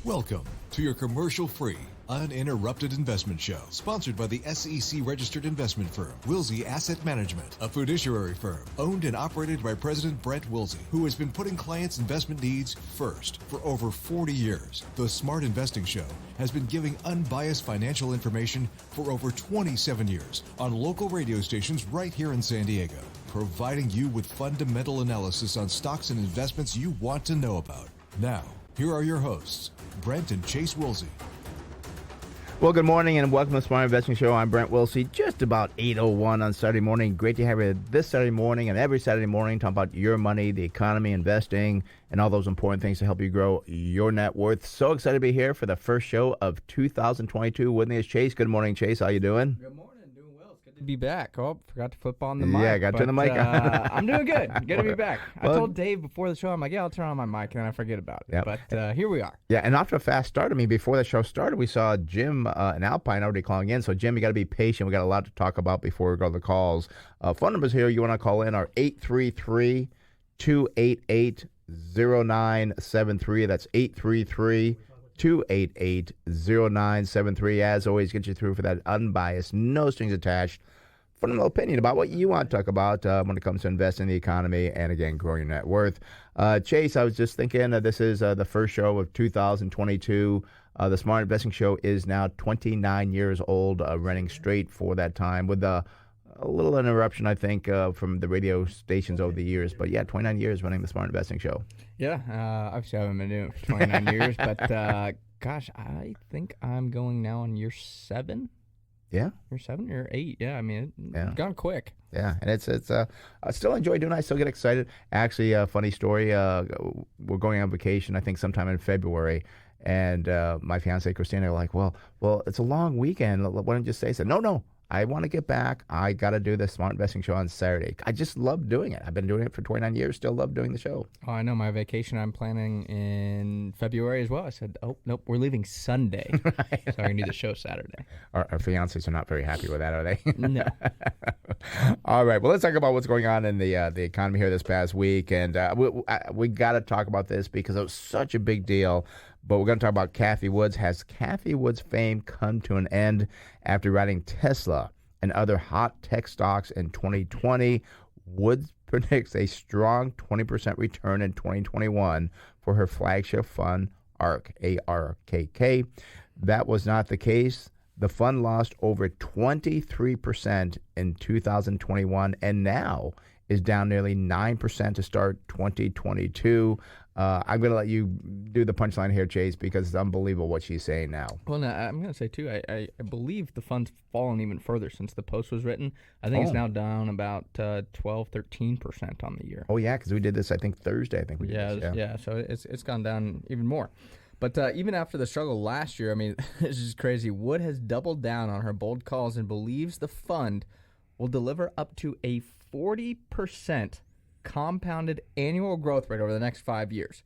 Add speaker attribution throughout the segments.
Speaker 1: Welcome to your commercial-free, uninterrupted investment show, sponsored by the SEC-registered investment firm, Wilsey Asset Management, a fiduciary firm owned and operated by President Brent Wilsey, who has been putting clients' investment needs first for over 40 years. The Smart Investing Show has been giving unbiased financial information for over 27 years on local radio stations right here in San Diego, providing you with fundamental analysis on stocks and investments you want to know about. Now, here are your hosts, Brent and Chase Wilsey.
Speaker 2: Well, good morning and welcome to the Smart Investing Show. I'm Brent Wilsey, just about 8:01 on Saturday morning. Great to have you this Saturday morning and every Saturday morning talking about your money, the economy, investing, and all those important things to help you grow your net worth. So excited to be here for the first show of 2022. With me is Chase. Good morning, Chase. How you doing?
Speaker 3: Good morning. Doing well. It's good to be back. Oh, forgot to flip on the mic.
Speaker 2: Yeah, I got to the mic.
Speaker 3: I'm doing good. Good to be back.
Speaker 2: Well,
Speaker 3: I told Dave before the show, I'm like, yeah, I'll turn on my mic, and then I forget about it.
Speaker 2: Yep.
Speaker 3: But here we are.
Speaker 2: Yeah, and after a fast start, before the show started, we saw Jim in Alpine already calling in. So, Jim, you got to be patient. We got a lot to talk about before we go to the calls. Phone numbers here you want to call in are 833-288-0973. That's 833-288-0973. As always, get you through for that unbiased, no strings attached, fundamental opinion about what you want to talk about when it comes to investing in the economy and, again, growing your net worth. Chase, I was just thinking this is the first show of 2022. The Smart Investing Show is now 29 years old, running straight for that time with a little interruption, I think, from the radio stations over the years. But, yeah, 29 years running the Smart Investing Show.
Speaker 3: Yeah, obviously I haven't been doing it for 29 years, but, gosh, I think I'm going now on year 7.
Speaker 2: Yeah,
Speaker 3: year 7, year 8. Yeah, I mean, it's gone quick.
Speaker 2: Yeah, and it's I still enjoy doing it. I still get excited. Actually, a funny story. We're going on vacation, I think, sometime in February, and my fiance Christina are like, "Well, it's a long weekend. Why don't you stay?" I said, "No. I want to get back. I got to do the Smart Investing Show on Saturday. I just love doing it. I've been doing it for 29 years. Still love doing the show."
Speaker 3: Oh, I know. My vacation I'm planning in February as well. I said, oh, nope, we're leaving Sunday. Right. So I can do the show Saturday.
Speaker 2: Our fiancés are not very happy with that, are they?
Speaker 3: No.
Speaker 2: All right. Well, let's talk about what's going on in the economy here this past week. And we got to talk about this because it was such a big deal. But we're going to talk about Cathie Wood. Has Cathie Wood's fame come to an end after riding Tesla and other hot tech stocks in 2020? Wood predicts a strong 20% return in 2021 for her flagship fund, ARKK. That was not the case. The fund lost over 23% in 2021 and now is down nearly 9% to start 2022. I'm going to let you do the punchline here, Chase, because it's unbelievable what she's saying now.
Speaker 3: Well, no, I'm going to say, too, I believe the fund's fallen even further since the post was written. I think it's now down about 12, 13% on the year.
Speaker 2: Oh, yeah, because we did this, I think, Thursday. We did this.
Speaker 3: Yeah, so it's gone down even more. But even after the struggle last year, I mean, this is crazy. Wood has doubled down on her bold calls and believes the fund will deliver up to a 40% compounded annual growth rate over the next 5 years.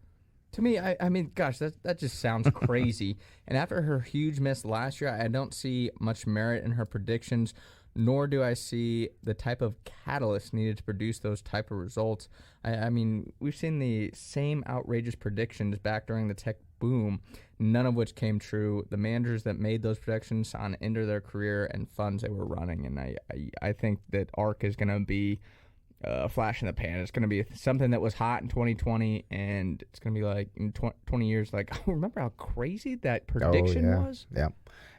Speaker 3: To me, I mean, gosh, that just sounds crazy. And after her huge miss last year, I don't see much merit in her predictions, nor do I see the type of catalyst needed to produce those type of results. I mean, we've seen the same outrageous predictions back during the tech boom, none of which came true. The managers that made those predictions on into their career and funds they were running, and I think that ARK is going to be a flash in the pan. It's going to be something that was hot in 2020, and it's going to be like in 20 years, like, oh, remember how crazy that prediction was?
Speaker 2: Yeah.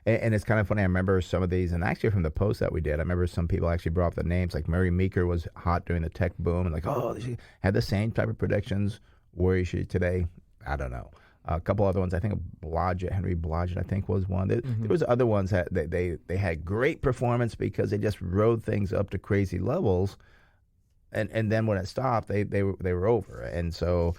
Speaker 2: And it's kind of funny. I remember some of these, and actually from the post that we did, I remember some people actually brought up the names, like Mary Meeker was hot during the tech boom, and like, oh, she had the same type of predictions. Where is she today? I don't know. A couple other ones, I think Henry Blodgett, I think, was one. There was other ones that they had great performance because they just rode things up to crazy levels. And then when it stopped, they were over. And so,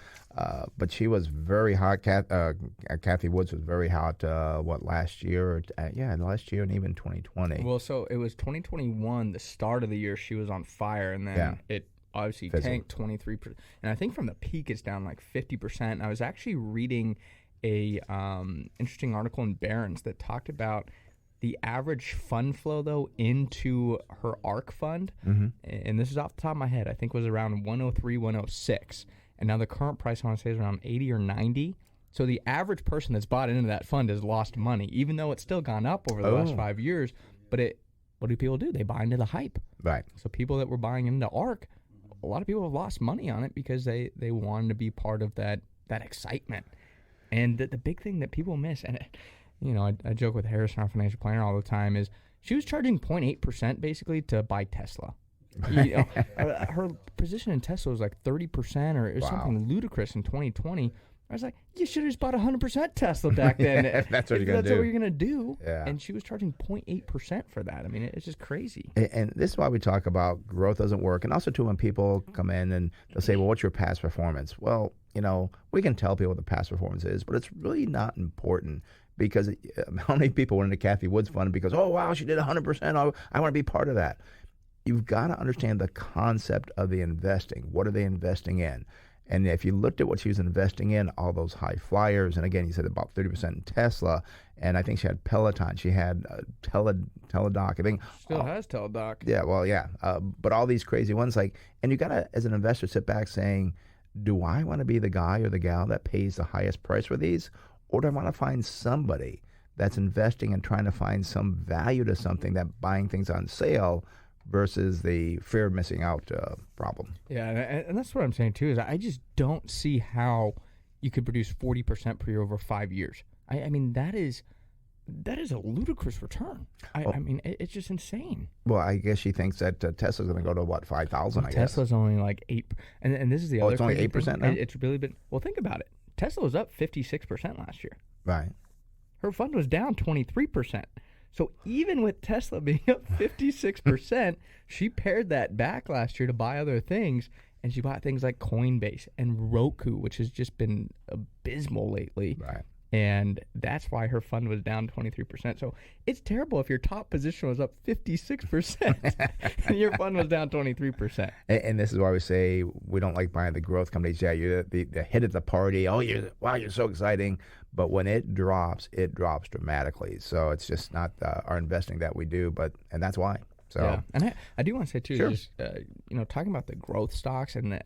Speaker 2: but she was very hot. Cathie Wood was very hot. Last year? Last year and even 2020.
Speaker 3: Well, so it was 2021, the start of the year. She was on fire, and then it obviously tanked 23%. And I think from the peak, it's down like 50%. And I was actually reading a interesting article in Barron's that talked about the average fund flow, though, into her ARK fund, and this is off the top of my head, I think was around 103, 106. And now the current price, I want to say, is around 80 or 90. So the average person that's bought into that fund has lost money, even though it's still gone up over the last 5 years. But what do people do? They buy into the hype.
Speaker 2: Right.
Speaker 3: So people that were buying into ARK, a lot of people have lost money on it because they wanted to be part of that excitement. And the big thing that people miss, and I joke with Harrison, our financial planner, all the time, is she was charging 0.8% basically to buy Tesla. Her position in Tesla was like 30%, or it was something ludicrous in 2020. I was like, you should have just bought 100% Tesla back then.
Speaker 2: That's what you're going to do.
Speaker 3: That's what you're going to do.
Speaker 2: Yeah.
Speaker 3: And she was charging 0.8% for that. I mean, it's just crazy.
Speaker 2: And this is why we talk about growth doesn't work. And also, too, when people come in and they'll say, well, what's your past performance? Well, we can tell people what the past performance is, but it's really not important, because how many people went into Cathie Wood's fund because, oh, wow, she did 100%. I want to be part of that. You've got to understand the concept of the investing. What are they investing in? And if you looked at what she was investing in, all those high flyers, and again, you said about 30% in Tesla, and I think she had Peloton, she had Teledoc. I think
Speaker 3: still has Teledoc.
Speaker 2: Yeah, well, yeah, but all these crazy ones, and you got to, as an investor, sit back saying, do I want to be the guy or the gal that pays the highest price for these, or do I want to find somebody that's investing and trying to find some value to something, that buying things on sale versus the fear of missing out problem. Yeah,
Speaker 3: and that's what I'm saying too, is I just don't see how you could produce 40% per year over 5 years. I mean, that is a ludicrous return. I mean, it's just insane.
Speaker 2: Well, I guess she thinks that Tesla's going to go to, what, 5,000, I guess?
Speaker 3: Tesla's only like 8%. And this is the other
Speaker 2: it's only 8% now?
Speaker 3: It's really been, well, think about it. Tesla was up 56% last year.
Speaker 2: Right.
Speaker 3: Her fund was down 23%. So even with Tesla being up 56%, she pared that back last year to buy other things, and she bought things like Coinbase and Roku, which has just been abysmal lately.
Speaker 2: Right.
Speaker 3: And that's why her fund was down 23%. So it's terrible if your top position was up 56% and your fund was down 23%.
Speaker 2: And this is why we say we don't like buying the growth companies. Yeah, you're the hit of the party. Oh, you're so exciting. But when it drops dramatically. So it's just not our investing that we do, and that's why. So,
Speaker 3: yeah. And I do want to say too,
Speaker 2: sure.
Speaker 3: just talking about the growth stocks, and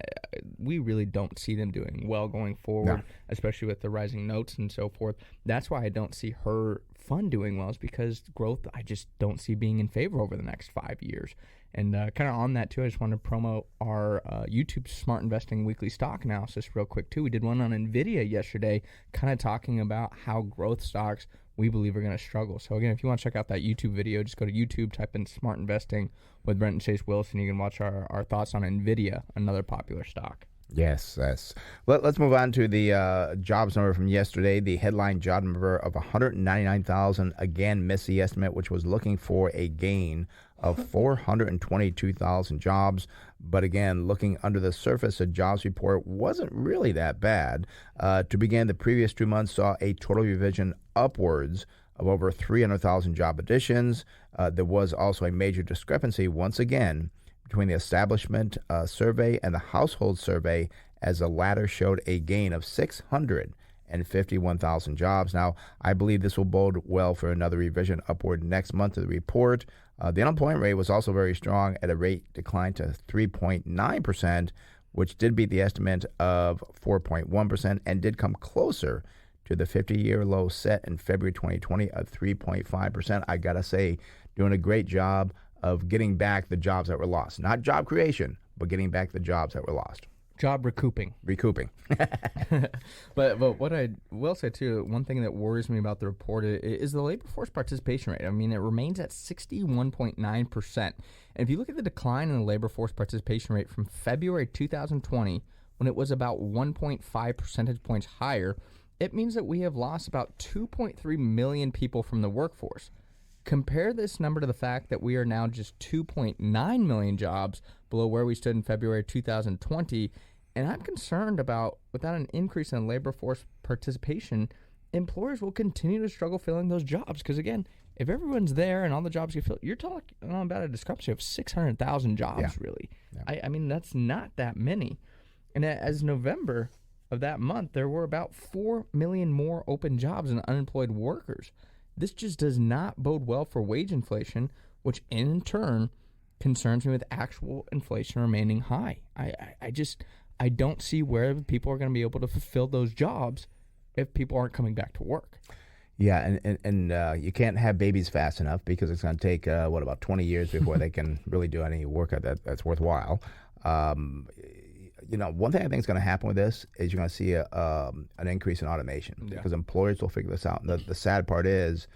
Speaker 3: we really don't see them doing well going forward, especially with the rising notes and so forth. That's why I don't see her fund doing well, is because growth I just don't see being in favor over the next 5 years. And kind of on that too, I just want to promote our YouTube Smart Investing Weekly Stock Analysis real quick too. We did one on NVIDIA yesterday, kind of talking about how growth stocks we believe are going to struggle. So again, if you want to check out that YouTube video, just go to YouTube, type in Smart Investing with Brent and Chase Wilson. You can watch our thoughts on NVIDIA, another popular stock.
Speaker 2: Yes. Let's move on to the jobs number from yesterday. The headline job number of 199,000, again, missed the estimate, which was looking for a gain of 422,000 jobs. But again, looking under the surface, the jobs report wasn't really that bad. To begin, the previous 2 months saw a total revision upwards of over 300,000 job additions. There was also a major discrepancy, once again, between the establishment survey and the household survey, as the latter showed a gain of 651,000 jobs. Now, I believe this will bode well for another revision upward next month to the report. The unemployment rate was also very strong at a rate declined to 3.9%, which did beat the estimate of 4.1% and did come closer to the 50-year low set in February 2020 of 3.5%. I got to say, doing a great job of getting back the jobs that were lost. Not job creation, but getting back the jobs that were lost.
Speaker 3: Job recouping. But what I will say, too, one thing that worries me about the report is the labor force participation rate. I mean, it remains at 61.9%. And if you look at the decline in the labor force participation rate from February 2020, when it was about 1.5 percentage points higher, it means that we have lost about 2.3 million people from the workforce. Compare this number to the fact that we are now just 2.9 million jobs below where we stood in February 2020, and I'm concerned about, without an increase in labor force participation, employers will continue to struggle filling those jobs. Because again, if everyone's there and all the jobs get filled, you're talking about a discrepancy of 600,000 jobs, really. Yeah. I mean, that's not that many. And as November of that month, there were about 4 million more open jobs than unemployed workers. This just does not bode well for wage inflation, which in turn concerns me with actual inflation remaining high. I don't see where people are going to be able to fulfill those jobs if people aren't coming back to work.
Speaker 2: Yeah, and you can't have babies fast enough because it's going to take, about 20 years before they can really do any work that's worthwhile. One thing I think is going to happen with this is you're going to see an increase in automation because employers will figure this out. And the sad part is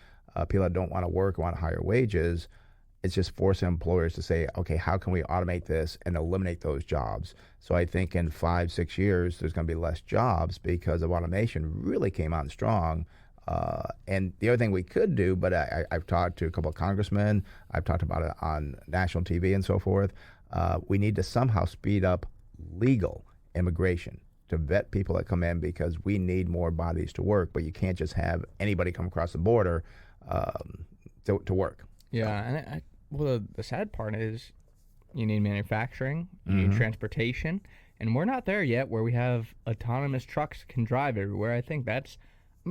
Speaker 2: people that don't want to work, want higher wages, it's just forcing employers to say, okay, how can we automate this and eliminate those jobs? So I think in 5-6 years, there's going to be less jobs because of automation really came on strong. And the other thing we could do, but I've talked to a couple of congressmen, I've talked about it on national TV and so forth, we need to somehow speed up legal immigration to vet people that come in because we need more bodies to work, but you can't just have anybody come across the border to work.
Speaker 3: Yeah, and the sad part is you need manufacturing, you need transportation, and we're not there yet where we have autonomous trucks can drive everywhere. I think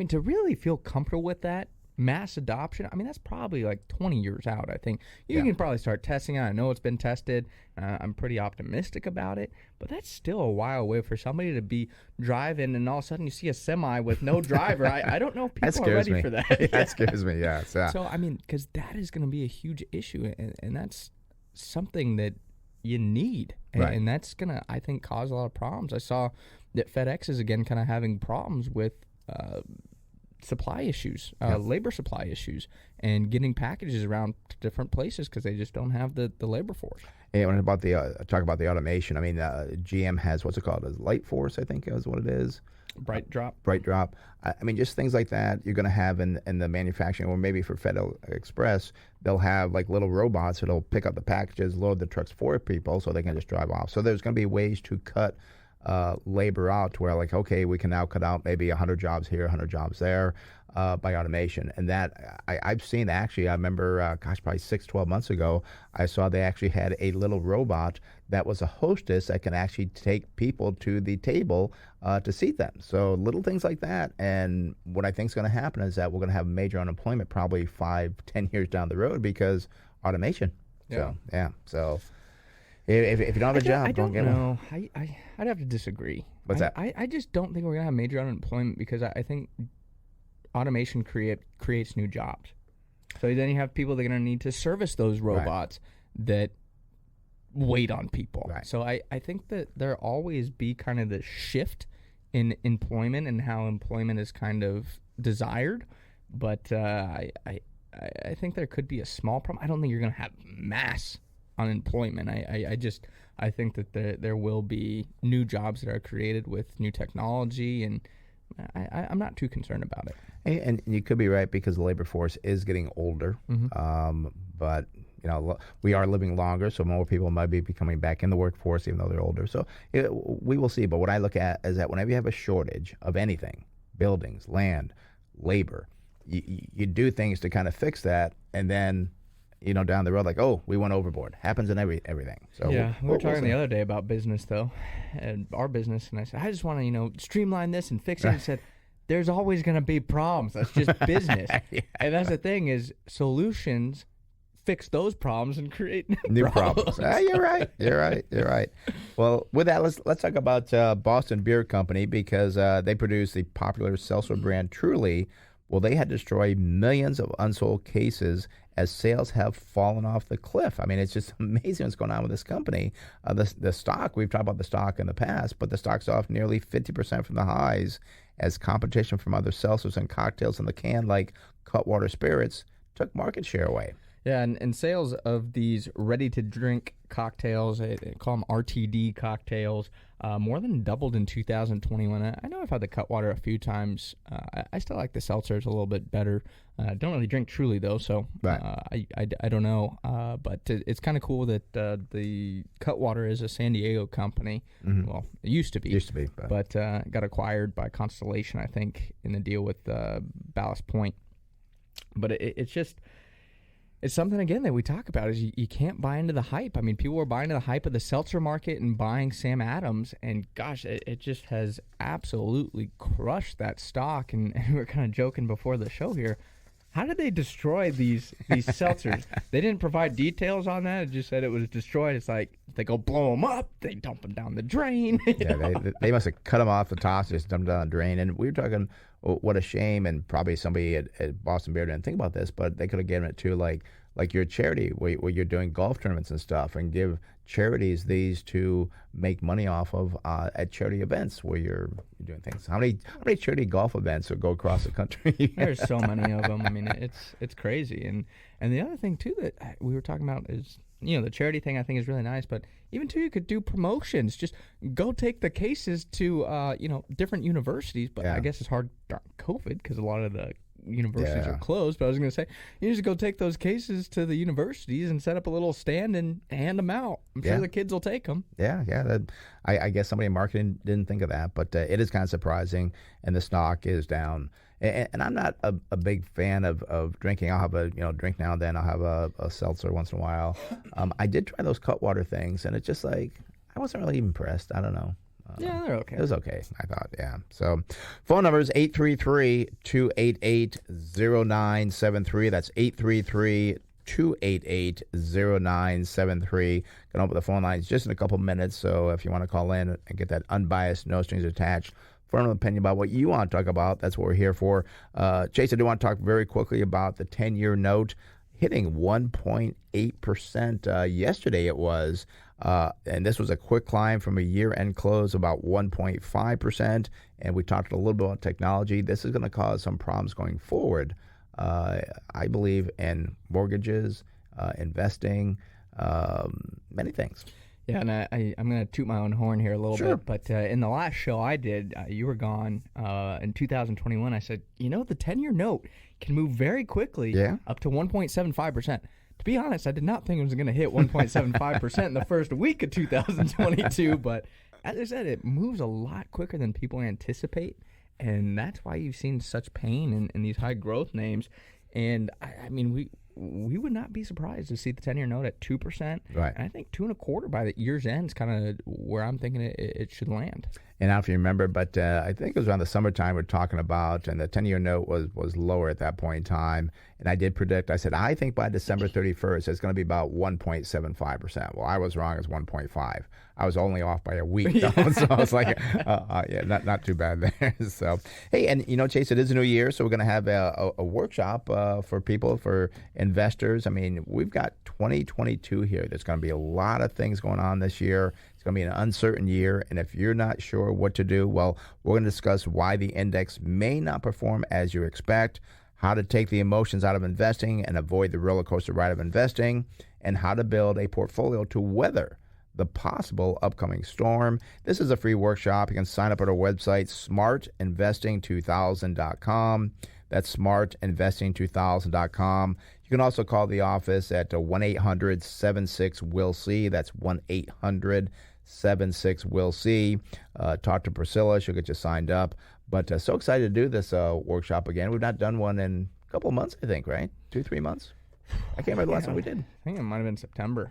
Speaker 3: to really feel comfortable with that, mass adoption, that's probably like 20 years out, I think. You can probably start testing it. I know it's been tested. I'm pretty optimistic about it, but that's still a while away for somebody to be driving and all of a sudden you see a semi with no driver. I don't know if people are ready for that.
Speaker 2: That scares me, yeah.
Speaker 3: So, because that is going to be a huge issue, and that's something that you need, and that's going to, I think, cause a lot of problems. I saw that FedEx is, again, kind of having problems with supply issues, labor supply issues, and getting packages around to different places because they just don't have the labor force.
Speaker 2: And when about talk about the automation, GM has what's it called? Light Force, I think is what it is.
Speaker 3: Bright Drop.
Speaker 2: Just things like that you're going to have in the manufacturing, or maybe for FedEx Express, they'll have like little robots that'll pick up the packages, load the trucks for people so they can just drive off. So there's going to be ways to cut labor out to where, like, okay, we can now cut out maybe 100 jobs here, 100 jobs there by automation. And that I've seen, actually, I remember, probably 6-12 months ago, I saw they actually had a little robot that was a hostess that can actually take people to the table to seat them. So little things like that. And what I think is going to happen is that we're going to have major unemployment probably 5-10 years down the road because automation. So if you don't have a job, don't get one.
Speaker 3: I'd have to disagree.
Speaker 2: What's that?
Speaker 3: I just don't think we're going to have major unemployment because I think automation creates new jobs. So then you have people that are going to need to service those robots that wait on people.
Speaker 2: Right.
Speaker 3: So I think that there'll always be kind of the shift in employment and how employment is kind of desired. But I think there could be a small problem. I don't think you're going to have mass unemployment. I think that there will be new jobs that are created with new technology, and I'm not too concerned about it.
Speaker 2: And you could be right because the labor force is getting older, but we are living longer, so more people might be coming back in the workforce even though they're older. So we will see. But what I look at is that whenever you have a shortage of anything, buildings, land, labor, you do things to kind of fix that, and then down the road, like, oh, we went overboard. Happens in everything. So
Speaker 3: yeah, we were talking the other day about business, though, and our business, and I said, I just want to, streamline this and fix it. And said, there's always going to be problems. That's just business. And that's the thing is solutions fix those problems and create
Speaker 2: new problems. You're right. Well, with that, let's talk about Boston Beer Company because they produce the popular seltzer brand Truly. Well, they had destroyed millions of unsold cases as sales have fallen off the cliff. It's just amazing what's going on with this company. The stock, we've talked about the stock in the past, but the stock's off nearly 50% from the highs as competition from other seltzers and cocktails in the can, like Cutwater Spirits, took market share away.
Speaker 3: Yeah, and sales of these ready-to-drink cocktails, they call them RTD cocktails, more than doubled in 2021. I know I've had the Cutwater a few times. I still like the seltzers a little bit better. Don't really drink Truly, though, so I don't know. But it's kind of cool that the Cutwater is a San Diego company. Mm-hmm. Well, it used to be. But got acquired by Constellation, I think, in the deal with Ballast Point. But it's just... It's something, again, that we talk about is you can't buy into the hype. People were buying into the hype of the seltzer market and buying Sam Adams, and gosh, it just has absolutely crushed that stock. And we were kind of joking before the show here. How did they destroy these seltzers? They didn't provide details on that. It just said it was destroyed. It's like they go blow them up, they dump them down the drain.
Speaker 2: They must have cut them off the tops, just dumped down the drain. And we were talking what a shame. And probably somebody at Boston Bear didn't think about this, but they could have given it to like your charity where you're doing golf tournaments and stuff, and give charities these to make money off of at charity events where you're doing things. How many charity golf events would go across the country?
Speaker 3: There's so many of them. I mean, it's crazy. And the other thing too that we were talking about is, the charity thing I think is really nice, but even too, you could do promotions. Just go take the cases to different universities. But I guess it's hard during COVID because a lot of the universities are closed. But I was going to say, you just go take those cases to the universities and set up a little stand and hand them out. I'm sure the kids will take them.
Speaker 2: I guess somebody in marketing didn't think of that, but it is kind of surprising. And the stock is down. And I'm not a big fan of drinking. I'll have a drink now and then. I'll have a seltzer once in a while. I did try those Cutwater things, and it's just like I wasn't really impressed. I don't know.
Speaker 3: Yeah, they're okay.
Speaker 2: It was okay, I thought, yeah. So phone number is 833-288-0973. That's 833-288-0973. Going to open the phone lines just in a couple minutes, so if you want to call in and get that unbiased, no strings attached, firm opinion about what you want to talk about, that's what we're here for. Chase, I do want to talk very quickly about the 10-year note hitting 1.8% yesterday it was. And this was a quick climb from a year-end close, about 1.5%. And we talked a little bit about technology. This is going to cause some problems going forward, I believe, in mortgages, investing, many things.
Speaker 3: Yeah, and I'm going to toot my own horn here a little bit, but in the last show I did, you were gone in 2021. I said, the 10-year note can move very quickly up to 1.75%. To be honest, I did not think it was going to hit 1.75% in the first week of 2022, but as I said, it moves a lot quicker than people anticipate, and that's why you've seen such pain in these high growth names. And I mean, we would not be surprised to see the 10-year note at 2%.
Speaker 2: Right.
Speaker 3: And I think 2.25% by the year's end is kind of where I'm thinking it should land.
Speaker 2: And I don't know if you remember, but I think it was around the summertime we're talking about, and the 10-year note was lower at that point in time. And I did predict, I said, I think by December 31st, it's going to be about 1.75%. Well, I was wrong. It's 1.5. I was only off by a week, though, so I was like, not too bad there. So, hey, and Chase, it is a new year, so we're going to have a workshop for people, for investors. I mean, we've got 2022 here. There's going to be a lot of things going on this year. It's going to be an uncertain year, and if you're not sure what to do, well, we're going to discuss why the index may not perform as you expect, how to take the emotions out of investing and avoid the roller coaster ride of investing, and how to build a portfolio to weather the possible upcoming storm. This is a free workshop. You can sign up at our website, smartinvesting2000.com. That's smartinvesting2000.com. You can also call the office at 1-800-76-WILL-SEE. That's 1-800-76-WILL-SEE. Talk to Priscilla. She'll get you signed up. But so excited to do this workshop again. We've not done one in a couple of months, I think, right? 2-3 months? I can't remember the last time we did.
Speaker 3: I think it might have been September.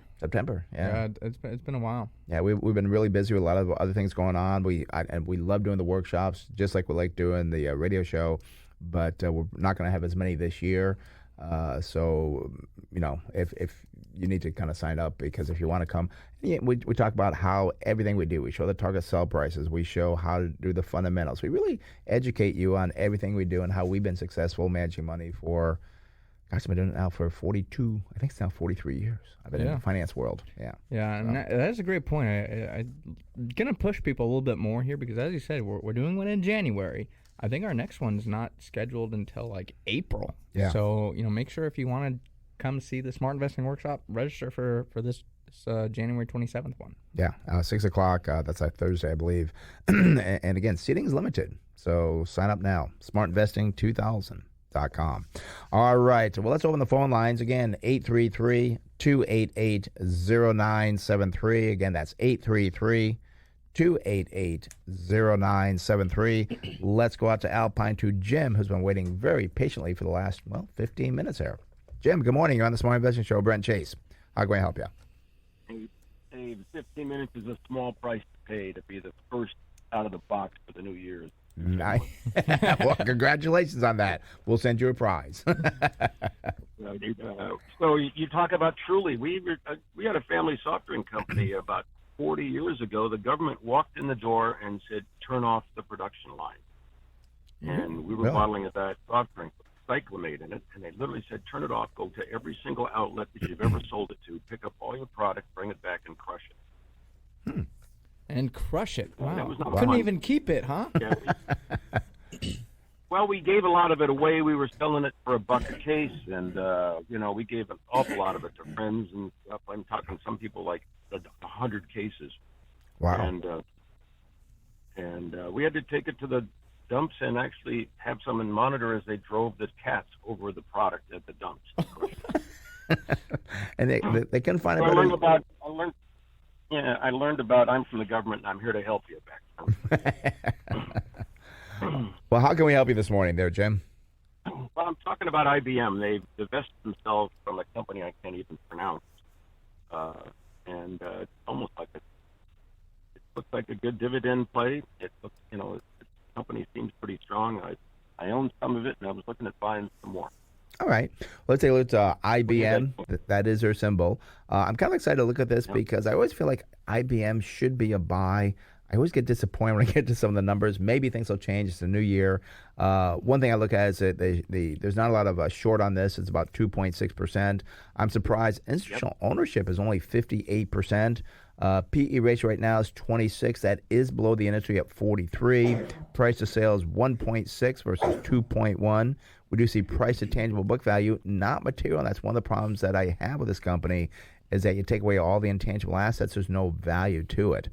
Speaker 2: Yeah.
Speaker 3: It's been a while.
Speaker 2: Yeah, we've been really busy with a lot of other things going on. And we love doing the workshops, just like we like doing the radio show. But we're not going to have as many this year. So, if you need to kind of sign up, because if you want to come, we talk about how everything we do. We show the target sell prices. We show how to do the fundamentals. We really educate you on everything we do and how we've been successful managing money for, gosh, I've been doing it now for 42, I think it's now 43 years. I've been in the finance world. Yeah.
Speaker 3: Yeah, and that's a great point. I'm going to push people a little bit more here because, as you said, we're doing one in January. I think our next one's not scheduled until like April. Yeah. So, make sure if you want to come see the Smart Investing Workshop, register for this January 27th one. Yeah,
Speaker 2: 6 o'clock. That's a Thursday, I believe. And again, seating is limited. So sign up now. SmartInvesting2000.com. All right. Well, let's open the phone lines again. 833-288-0973. Again, that's 833-288-0973. Let's go out to Alpine to Jim, who's been waiting very patiently for the last, 15 minutes here. Jim, good morning. You're on the Smart Investing Show. Brent Chase. How can I help you?
Speaker 4: Hey, 15 minutes is a small price to pay to be the first out of the box for the new year.
Speaker 2: Nice. Well, congratulations on that. We'll send you a prize.
Speaker 4: So you talk about Truly. We had a family soft drink company about 40 years ago. The government walked in the door and said, turn off the production line. and we were
Speaker 2: Really?
Speaker 4: bottling a diet soft drink with cyclamate in it, and they literally said, turn it off, go to every single outlet that you've ever sold it to, pick up all your product, bring it back, and crush it.
Speaker 3: And crush it.
Speaker 4: That
Speaker 3: Wow.
Speaker 4: was not
Speaker 3: Couldn't
Speaker 4: fun.
Speaker 3: even keep it, huh?
Speaker 4: Yeah, well, we gave a lot of it away. We were selling it for $1 a case, and we gave an awful lot of it to friends and stuff. I'm talking some people like 100 cases.
Speaker 2: Wow.
Speaker 4: And we had to take it to the dumps and actually have someone monitor as they drove the cats over the product at the dumps.
Speaker 2: And they couldn't find
Speaker 4: So
Speaker 2: it.
Speaker 4: I learned about I'm from the government and I'm here to help you back.
Speaker 2: Well, how can we help you this morning there, Jim?
Speaker 4: Well, I'm talking about IBM. They've divested themselves from a company I can't even pronounce. It's almost like it looks like a good dividend play. It looks, the company seems pretty strong. I own some of it, and I was looking at buying some more.
Speaker 2: All right. Let's take a look at IBM. That is their symbol. I'm kind of excited to look at this because I always feel like IBM should be a buy. I always get disappointed when I get to some of the numbers. Maybe things will change. It's a new year. One thing I look at is that there's not a lot of short on this. It's about 2.6%. I'm surprised institutional ownership is only 58%. PE ratio right now is 26. That is below the industry at 43. Price to sales 1.6 versus 2.1. We do see price to tangible book value not material. And that's one of the problems that I have with this company is that you take away all the intangible assets, there's no value to it.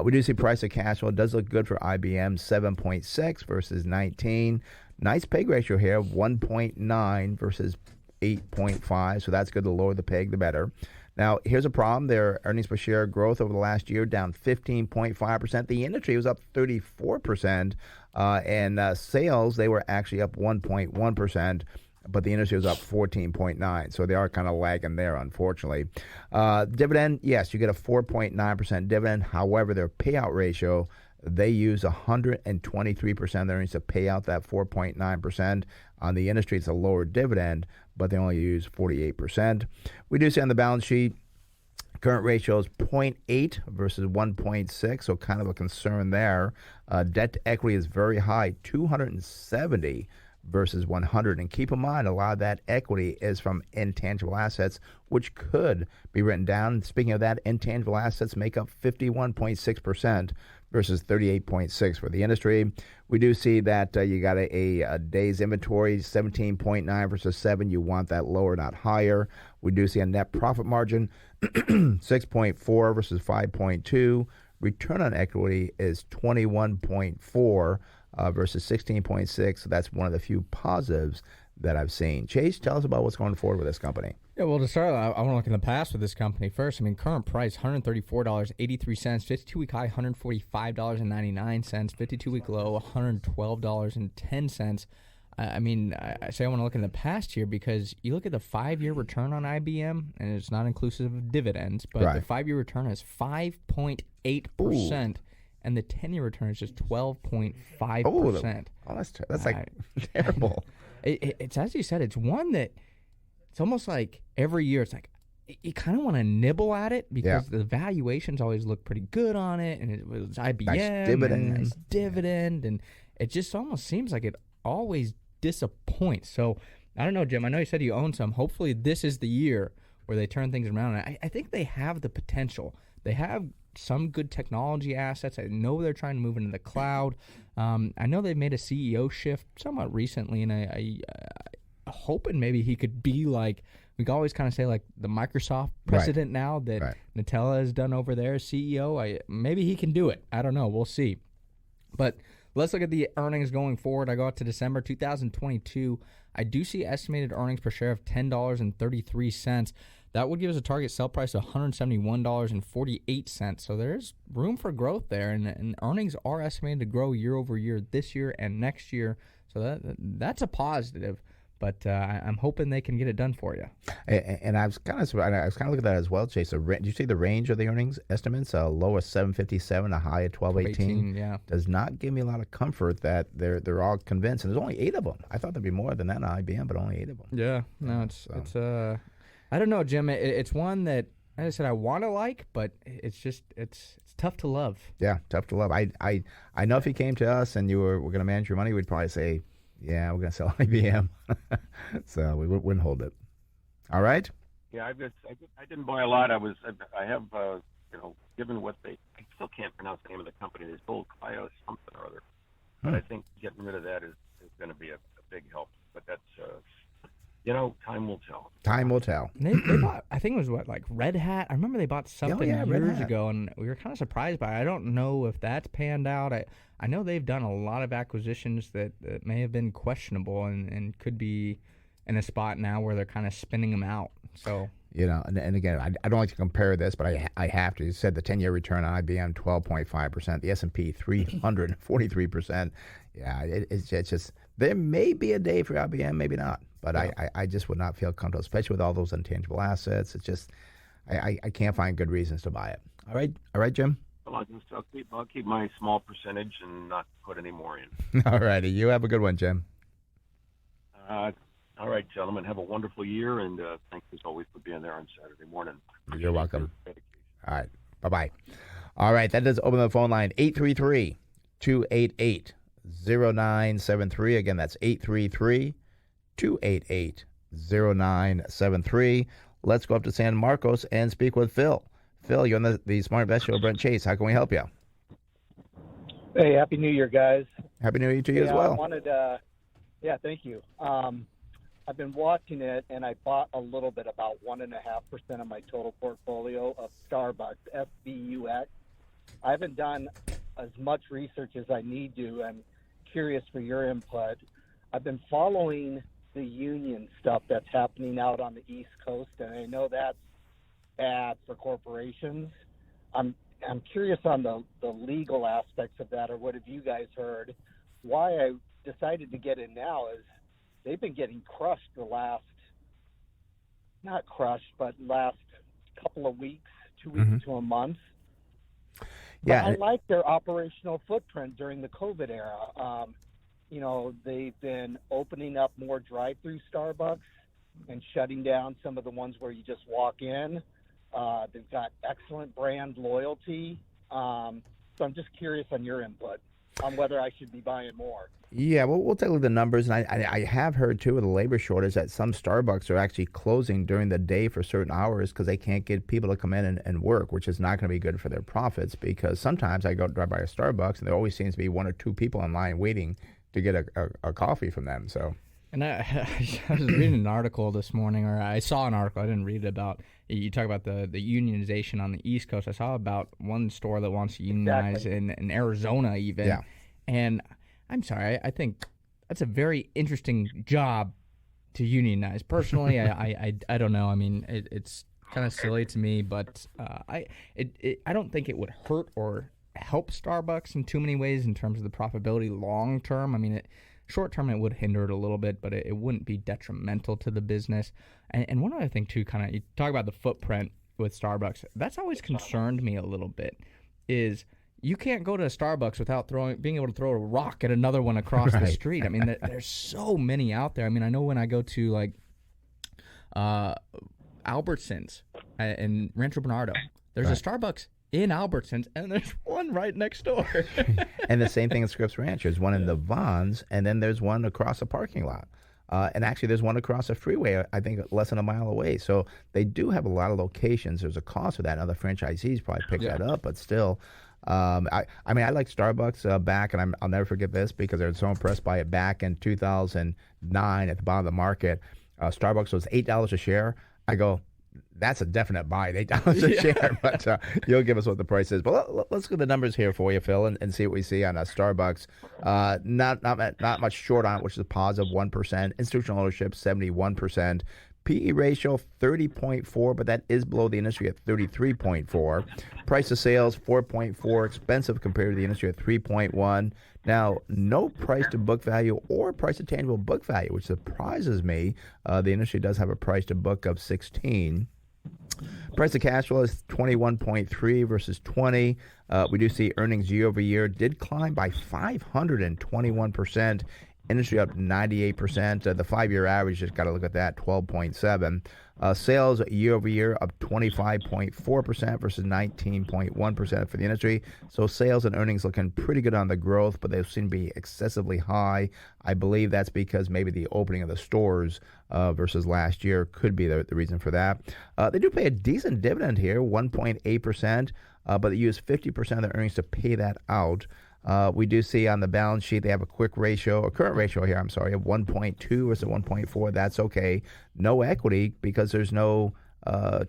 Speaker 2: We do see price to cash flow. It does look good for IBM, 7.6 versus 19. Nice PEG ratio here, 1.9 versus 8.5. So that's good. The lower the PEG, the better. Now, here's a problem. Their earnings per share growth over the last year down 15.5%. The industry was up 34%. And sales, they were actually up 1.1%. But the industry was up 14.9%. So they are kind of lagging there, unfortunately. Dividend, yes, you get a 4.9% dividend. However, their payout ratio, they use 123% of their earnings to pay out that 4.9%. On the industry, it's a lower dividend, but they only use 48%. We do see on the balance sheet, current ratio is 0.8 versus 1.6, so kind of a concern there. Debt to equity is very high, 270 versus 100. And keep in mind, a lot of that equity is from intangible assets, which could be written down. Speaking of that, intangible assets make up 51.6% versus 38.6% for the industry. We do see that you got a day's inventory, 17.9 versus 7. You want that lower, not higher. We do see a net profit margin, 6.4 versus 5.2. Return on equity is 21.4 versus 16.6. So that's one of the few positives that I've seen. Chase, tell us about what's going forward with this company.
Speaker 3: Yeah, well, to start, I want to look in the past with this company first. I mean, current price, $134.83, 52-week high, $145.99, 52-week low, $112.10. I mean, I say I want to look in the past here because you look at the 5-year return on IBM, and it's not inclusive of dividends, but the 5-year return is 5.8%. And the 10-year return is just 12.5%.
Speaker 2: Oh, that's like terrible.
Speaker 3: It's as you said, it's one that it's almost like every year it's like you kind of want to nibble at it because the valuations always look pretty good on it, and it was IBM, nice dividend, and it just almost seems like it always disappoints. So I don't know, Jim. I know you said you own some. Hopefully this is the year where they turn things around. I think they have the potential. They have some good technology assets. I know they're trying to move into the cloud. I know they made a CEO shift somewhat recently, and I hoping maybe he could be like, we can always kind of say like the Microsoft president now that Nutella has done over there as CEO. Maybe he can do it. I don't know. We'll see. But let's look at the earnings going forward. I go out to December 2022. I do see estimated earnings per share of $10.33. That would give us a target sell price of $171.48. So there's room for growth there, and earnings are estimated to grow year over year this year and next year. So that's a positive. But I'm hoping they can get it done for you.
Speaker 2: And I was kind of looking at that as well, Chase. So, do you see the range of the earnings estimates? A low of 757, a high of 1218.
Speaker 3: Yeah,
Speaker 2: does not give me a lot of comfort that they're all convinced. And there's only 8 of them. I thought there'd be more than that on IBM, but only 8 of them.
Speaker 3: Yeah, no, it's I don't know, Jim. It's one that I said I want to like, but it's just it's tough to love.
Speaker 2: Yeah, tough to love. I know if you came to us and you were going to manage your money, we'd probably say, yeah, we're going to sell IBM. So we wouldn't hold it. All right.
Speaker 4: Yeah, I didn't buy a lot. I have given what I still can't pronounce the name of the company. They sold Clio something or other, but I think getting rid of that is going to be a big help. But that's time will tell.
Speaker 2: Time will tell.
Speaker 3: They bought, I think it was like Red Hat. I remember they bought something years ago, and we were kind of surprised by it. I don't know if that's panned out. I know they've done a lot of acquisitions that may have been questionable and could be in a spot now where they're kind of spinning them out. So
Speaker 2: and again, I don't like to compare this, but I have to. You said the 10-year return on IBM 12.5%, the S&P 343%. Yeah, it's just there may be a day for IBM, maybe not. But I just would not feel comfortable, especially with all those intangible assets. It's just I can't find good reasons to buy it. All right, Jim.
Speaker 4: Well, I'll keep my small percentage and not put any more in.
Speaker 2: All righty, you have a good one, Jim.
Speaker 4: All right, gentlemen, have a wonderful year, and thanks as always for being there on Saturday morning.
Speaker 2: You're welcome. All right, bye-bye. All right, that does open the phone line, 833-288-0973. Again, that's 833-288-0973. Let's go up to San Marcos and speak with Phil. Phil, you're on the Smart Invest Show with Brent Chase. How can we help you?
Speaker 5: Hey, Happy New Year, guys.
Speaker 2: Happy New Year to you as well.
Speaker 5: I wanted thank you. I've been watching it, and I bought a little bit, about 1.5% of my total portfolio of Starbucks, SBUX. I haven't done as much research as I need to. I'm curious for your input. I've been following the union stuff that's happening out on the East Coast, and I know that's bad for corporations. I'm curious on the legal aspects of that, or what have you guys heard? Why I decided to get in now is they've been getting crushed the last couple of weeks, 2 weeks to a month.
Speaker 2: Yeah,
Speaker 5: but I like their operational footprint during the COVID era. They've been opening up more drive-through Starbucks and shutting down some of the ones where you just walk in. They've got excellent brand loyalty. So I'm just curious on your input on whether I should be buying more.
Speaker 2: Yeah, well, we'll take a look at the numbers. And I have heard, too, with the labor shortage that some Starbucks are actually closing during the day for certain hours because they can't get people to come in and work, which is not going to be good for their profits, because sometimes I go drive by a Starbucks and there always seems to be 1 or 2 people in line waiting to get a coffee from them. So,
Speaker 3: and I was reading an article this morning, or I saw an article. I didn't read it about. You talk about the unionization on the East Coast. I saw about one store that wants to unionize in Arizona even.
Speaker 2: Yeah.
Speaker 3: And I'm sorry, I think that's a very interesting job to unionize. Personally, I don't know. I mean, it's kind of silly to me, but I don't think it would hurt or help Starbucks in too many ways in terms of the profitability long term. I mean, short term it would hinder it a little bit, but it wouldn't be detrimental to the business. And one other thing too, kind of you talk about the footprint with Starbucks. That's always concerned me a little bit. Is you can't go to a Starbucks without being able to throw a rock at another one across the street. I mean, there's so many out there. I mean, I know when I go to like Albertsons in Rancho Bernardo, there's a Starbucks in Albertsons, and there's one right next door.
Speaker 2: And the same thing in Scripps Ranch. There's one in the Vons, and then there's one across a parking lot. And actually, there's one across a freeway, I think, less than a mile away. So they do have a lot of locations. There's a cost for that. Now, the franchisees probably pick that up, but still. I mean, I like Starbucks back, and I'll never forget this because I was so impressed by it back in 2009 at the bottom of the market. Starbucks was $8 a share. I go, that's a definite buy, $8 a share, but you'll give us what the price is. But let's get the numbers here for you, Phil, and see what we see on Starbucks. Not much short on it, which is a positive 1%. Institutional ownership, 71%. PE ratio 30.4, but that is below the industry at 33.4. Price of sales 4.4, expensive compared to the industry at 3.1. Now, no price to book value or price to tangible book value, which surprises me. The industry does have a price to book of 16. Price to cash flow is 21.3 versus 20. We do see earnings year over year did climb by 521%. Industry up 98%. The 5-year average, just got to look at that, 12.7. Sales year over year up 25.4% versus 19.1% for the industry. So sales and earnings looking pretty good on the growth, but they seem to be excessively high. I believe that's because maybe the opening of the stores versus last year could be the reason for that. They do pay a decent dividend here, 1.8%, but they use 50% of their earnings to pay that out. We do see on the balance sheet they have a current ratio here, of 1.2 versus 1.4. That's okay. No equity because there's no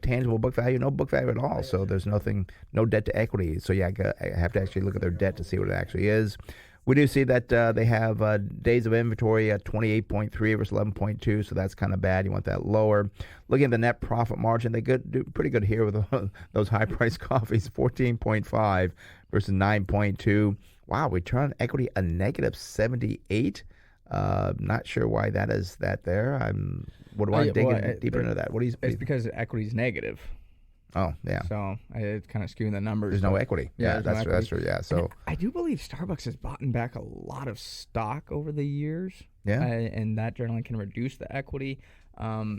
Speaker 2: tangible book value, no book value at all. So there's no debt to equity. So I have to actually look at their debt to see what it actually is. We do see that they have days of inventory at 28.3 versus 11.2, so that's kind of bad. You want that lower. Looking at the net profit margin, they do pretty good here with those high-priced coffees, 14.5 versus 9.2. Wow, return on equity a negative 78. Not sure why that is there. What do I dig deeper into that?
Speaker 3: It's because equity is negative.
Speaker 2: Oh, yeah.
Speaker 3: So it's kind of skewing the numbers.
Speaker 2: There's no equity. Yeah, that's true. Yeah. So
Speaker 3: and I do believe Starbucks has bought back a lot of stock over the years.
Speaker 2: Yeah.
Speaker 3: And that generally can reduce the equity. To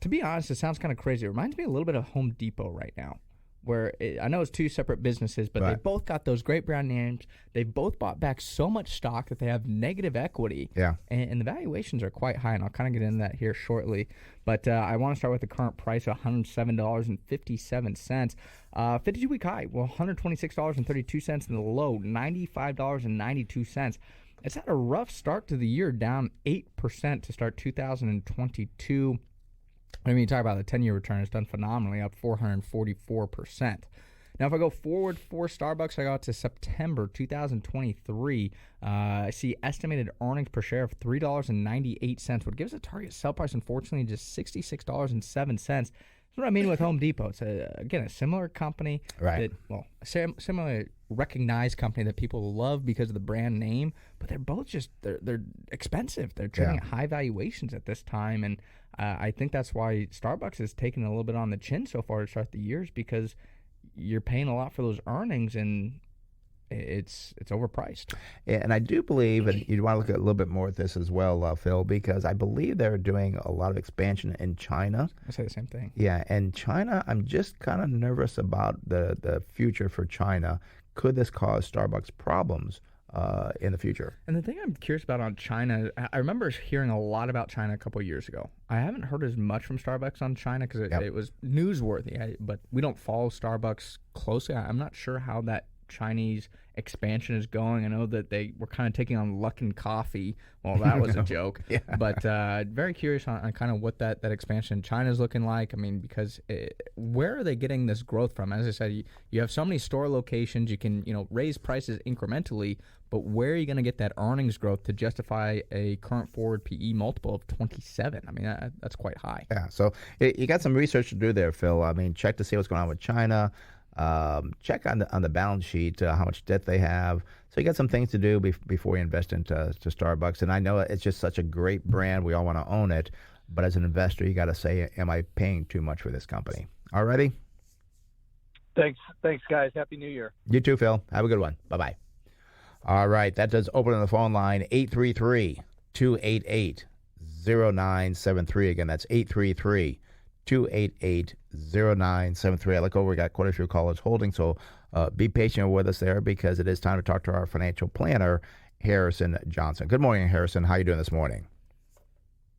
Speaker 3: be honest, it sounds kind of crazy. It reminds me a little bit of Home Depot right now, where I know it's two separate businesses, but they both got those great brand names. They both bought back so much stock that they have negative equity.
Speaker 2: Yeah.
Speaker 3: And the valuations are quite high, and I'll kind of get into that here shortly. But I want to start with the current price of $107.57. 52-week high, $126.32, and the low, $95.92. It's had a rough start to the year, down 8% to start 2022. I mean, you talk about the 10-year return, it's done phenomenally, up 444%. Now, if I go forward for Starbucks, I go out to September 2023. I see estimated earnings per share of $3.98, which gives a target sell price, unfortunately, just $66.07. That's what I mean with Home Depot. It's, a similar company.
Speaker 2: Right.
Speaker 3: Similar recognized company that people love because of the brand name, but they're both just, they're expensive. They're trading at high valuations at this time, and I think that's why Starbucks is taking a little bit on the chin so far to start the years, because you're paying a lot for those earnings, and it's overpriced.
Speaker 2: Yeah, and I do believe, and you want to look at a little bit more at this as well, Phil, because I believe they're doing a lot of expansion in China.
Speaker 3: I say the same thing.
Speaker 2: Yeah, and China, I'm just kind of nervous about the future for China. Could this cause Starbucks problems in the future?
Speaker 3: And the thing I'm curious about on China, I remember hearing a lot about China a couple of years ago. I haven't heard as much from Starbucks on China because it was newsworthy, but we don't follow Starbucks closely. I'm not sure how that Chinese expansion is going. I know that they were kind of taking on Luckin Coffee. Well, that was a joke. But very curious on kind of what that expansion in China is looking like. I mean, because where are they getting this growth from? As I said, you have so many store locations. You can raise prices incrementally, but where are you going to get that earnings growth to justify a current forward PE multiple of 27? I mean, that's quite high.
Speaker 2: Yeah, so you got some research to do there, Phil. I mean, check to see what's going on with China. Check on the balance sheet how much debt they have. So you got some things to do before you invest into Starbucks. And I know it's just such a great brand. We all want to own it. But as an investor, you got to say, am I paying too much for this company? All righty?
Speaker 5: Thanks, guys. Happy New Year.
Speaker 2: You too, Phil. Have a good one. Bye-bye. All right. That does open on the phone line, 833-288-0973. Again, that's 833-288-0973. I look over, we got quite a few callers holding, so be patient with us there because it is time to talk to our financial planner, Harrison Johnson. Good morning, Harrison. How are you doing this morning?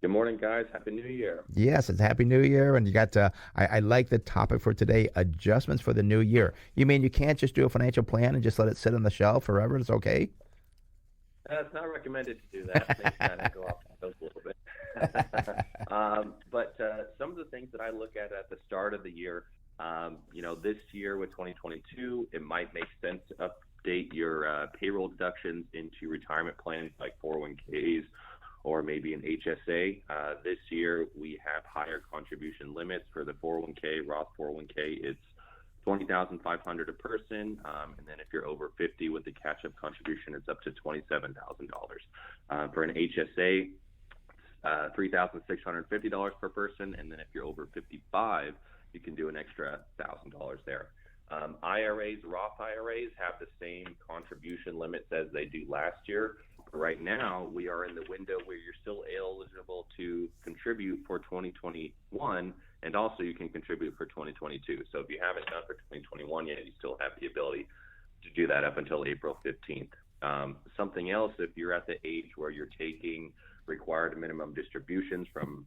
Speaker 6: Good morning, guys. Happy New Year.
Speaker 2: Yes, it's Happy New Year, and you got I like the topic for today, adjustments for the new year. You mean you can't just do a financial plan and just let it sit on the shelf forever? It's okay?
Speaker 6: It's not recommended to do that. Things kind of go off the coast a little bit. But some of the things that I look at the start of the year, this year with 2022, it might make sense to update your payroll deductions into retirement plans like 401ks or maybe an HSA. This year, we have higher contribution limits for the 401k, Roth 401k. It's $20,500 a person, and then if you're over 50 with the catch-up contribution, it's up to $27,000. For an HSA, $3,650 per person, and then if you're over 55, you can do an extra $1,000 there. IRAs, Roth IRAs have the same contribution limits as they do last year, right now, we are in the window where you're still eligible to contribute for 2021, and also you can contribute for 2022. So if you haven't done for 2021 yet, you still have the ability to do that up until April 15th. Something else, if you're at the age where you're taking required minimum distributions from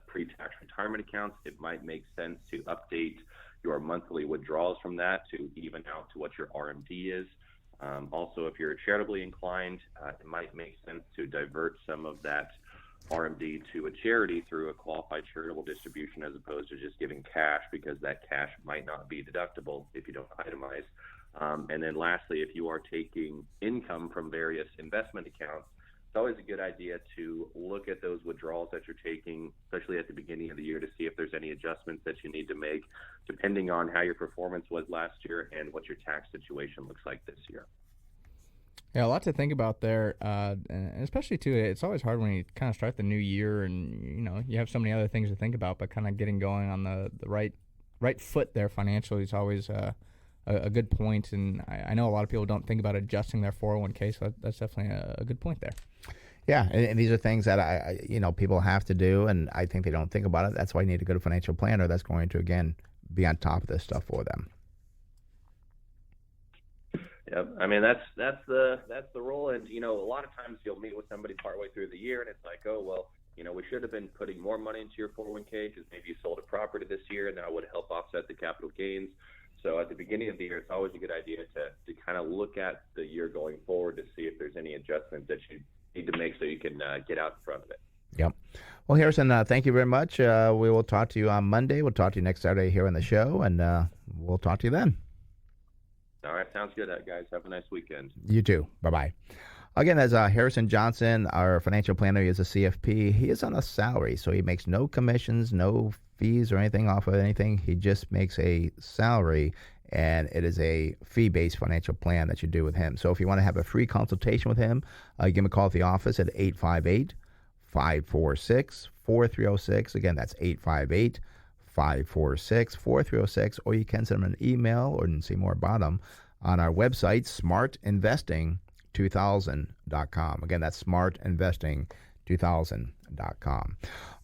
Speaker 6: pre-tax retirement accounts, it might make sense to update your monthly withdrawals from that to even out to what your RMD is. Also, if you're charitably inclined, it might make sense to divert some of that RMD to a charity through a qualified charitable distribution as opposed to just giving cash, because that cash might not be deductible if you don't itemize. And then lastly, if you are taking income from various investment accounts, it's always a good idea to look at those withdrawals that you're taking, especially at the beginning of the year, to see if there's any adjustments that you need to make depending on how your performance was last year and what your tax situation looks like this year.
Speaker 3: Yeah, a lot to think about there, and especially too. It's always hard when you kind of start the new year, and you have so many other things to think about. But kind of getting going on the right foot there financially is always a good point. And I know a lot of people don't think about adjusting their 401k, so that's definitely a good point there.
Speaker 2: Yeah, and these are things that people have to do, and I think they don't think about it. That's why you need a good financial planner that's going to, again, be on top of this stuff for them.
Speaker 6: Yeah, I mean that's the role, and a lot of times you'll meet with somebody partway through the year, and it's like, oh well, we should have been putting more money into your 401k because maybe you sold a property this year, and that would help offset the capital gains. So at the beginning of the year, it's always a good idea to kind of look at the year going forward to see if there's any adjustments that you need to make so you can get out in front of it.
Speaker 2: Yep. Well, Harrison, thank you very much. We will talk to you on Monday. We'll talk to you next Saturday here on the show, and we'll talk to you then.
Speaker 6: All right. Sounds good, guys. Have a nice weekend.
Speaker 2: You too. Bye-bye. Again, as Harrison Johnson, our financial planner, he is a CFP. He is on a salary, so he makes no commissions, no fees or anything off of anything. He just makes a salary, and it is a fee-based financial plan that you do with him. So if you want to have a free consultation with him, give him a call at the office at 858-546-4306. Again, that's 858-546-4306, or you can send him an email or see more about him on our website, smartinvesting2000.com. Again, that's smartinvesting2000.com.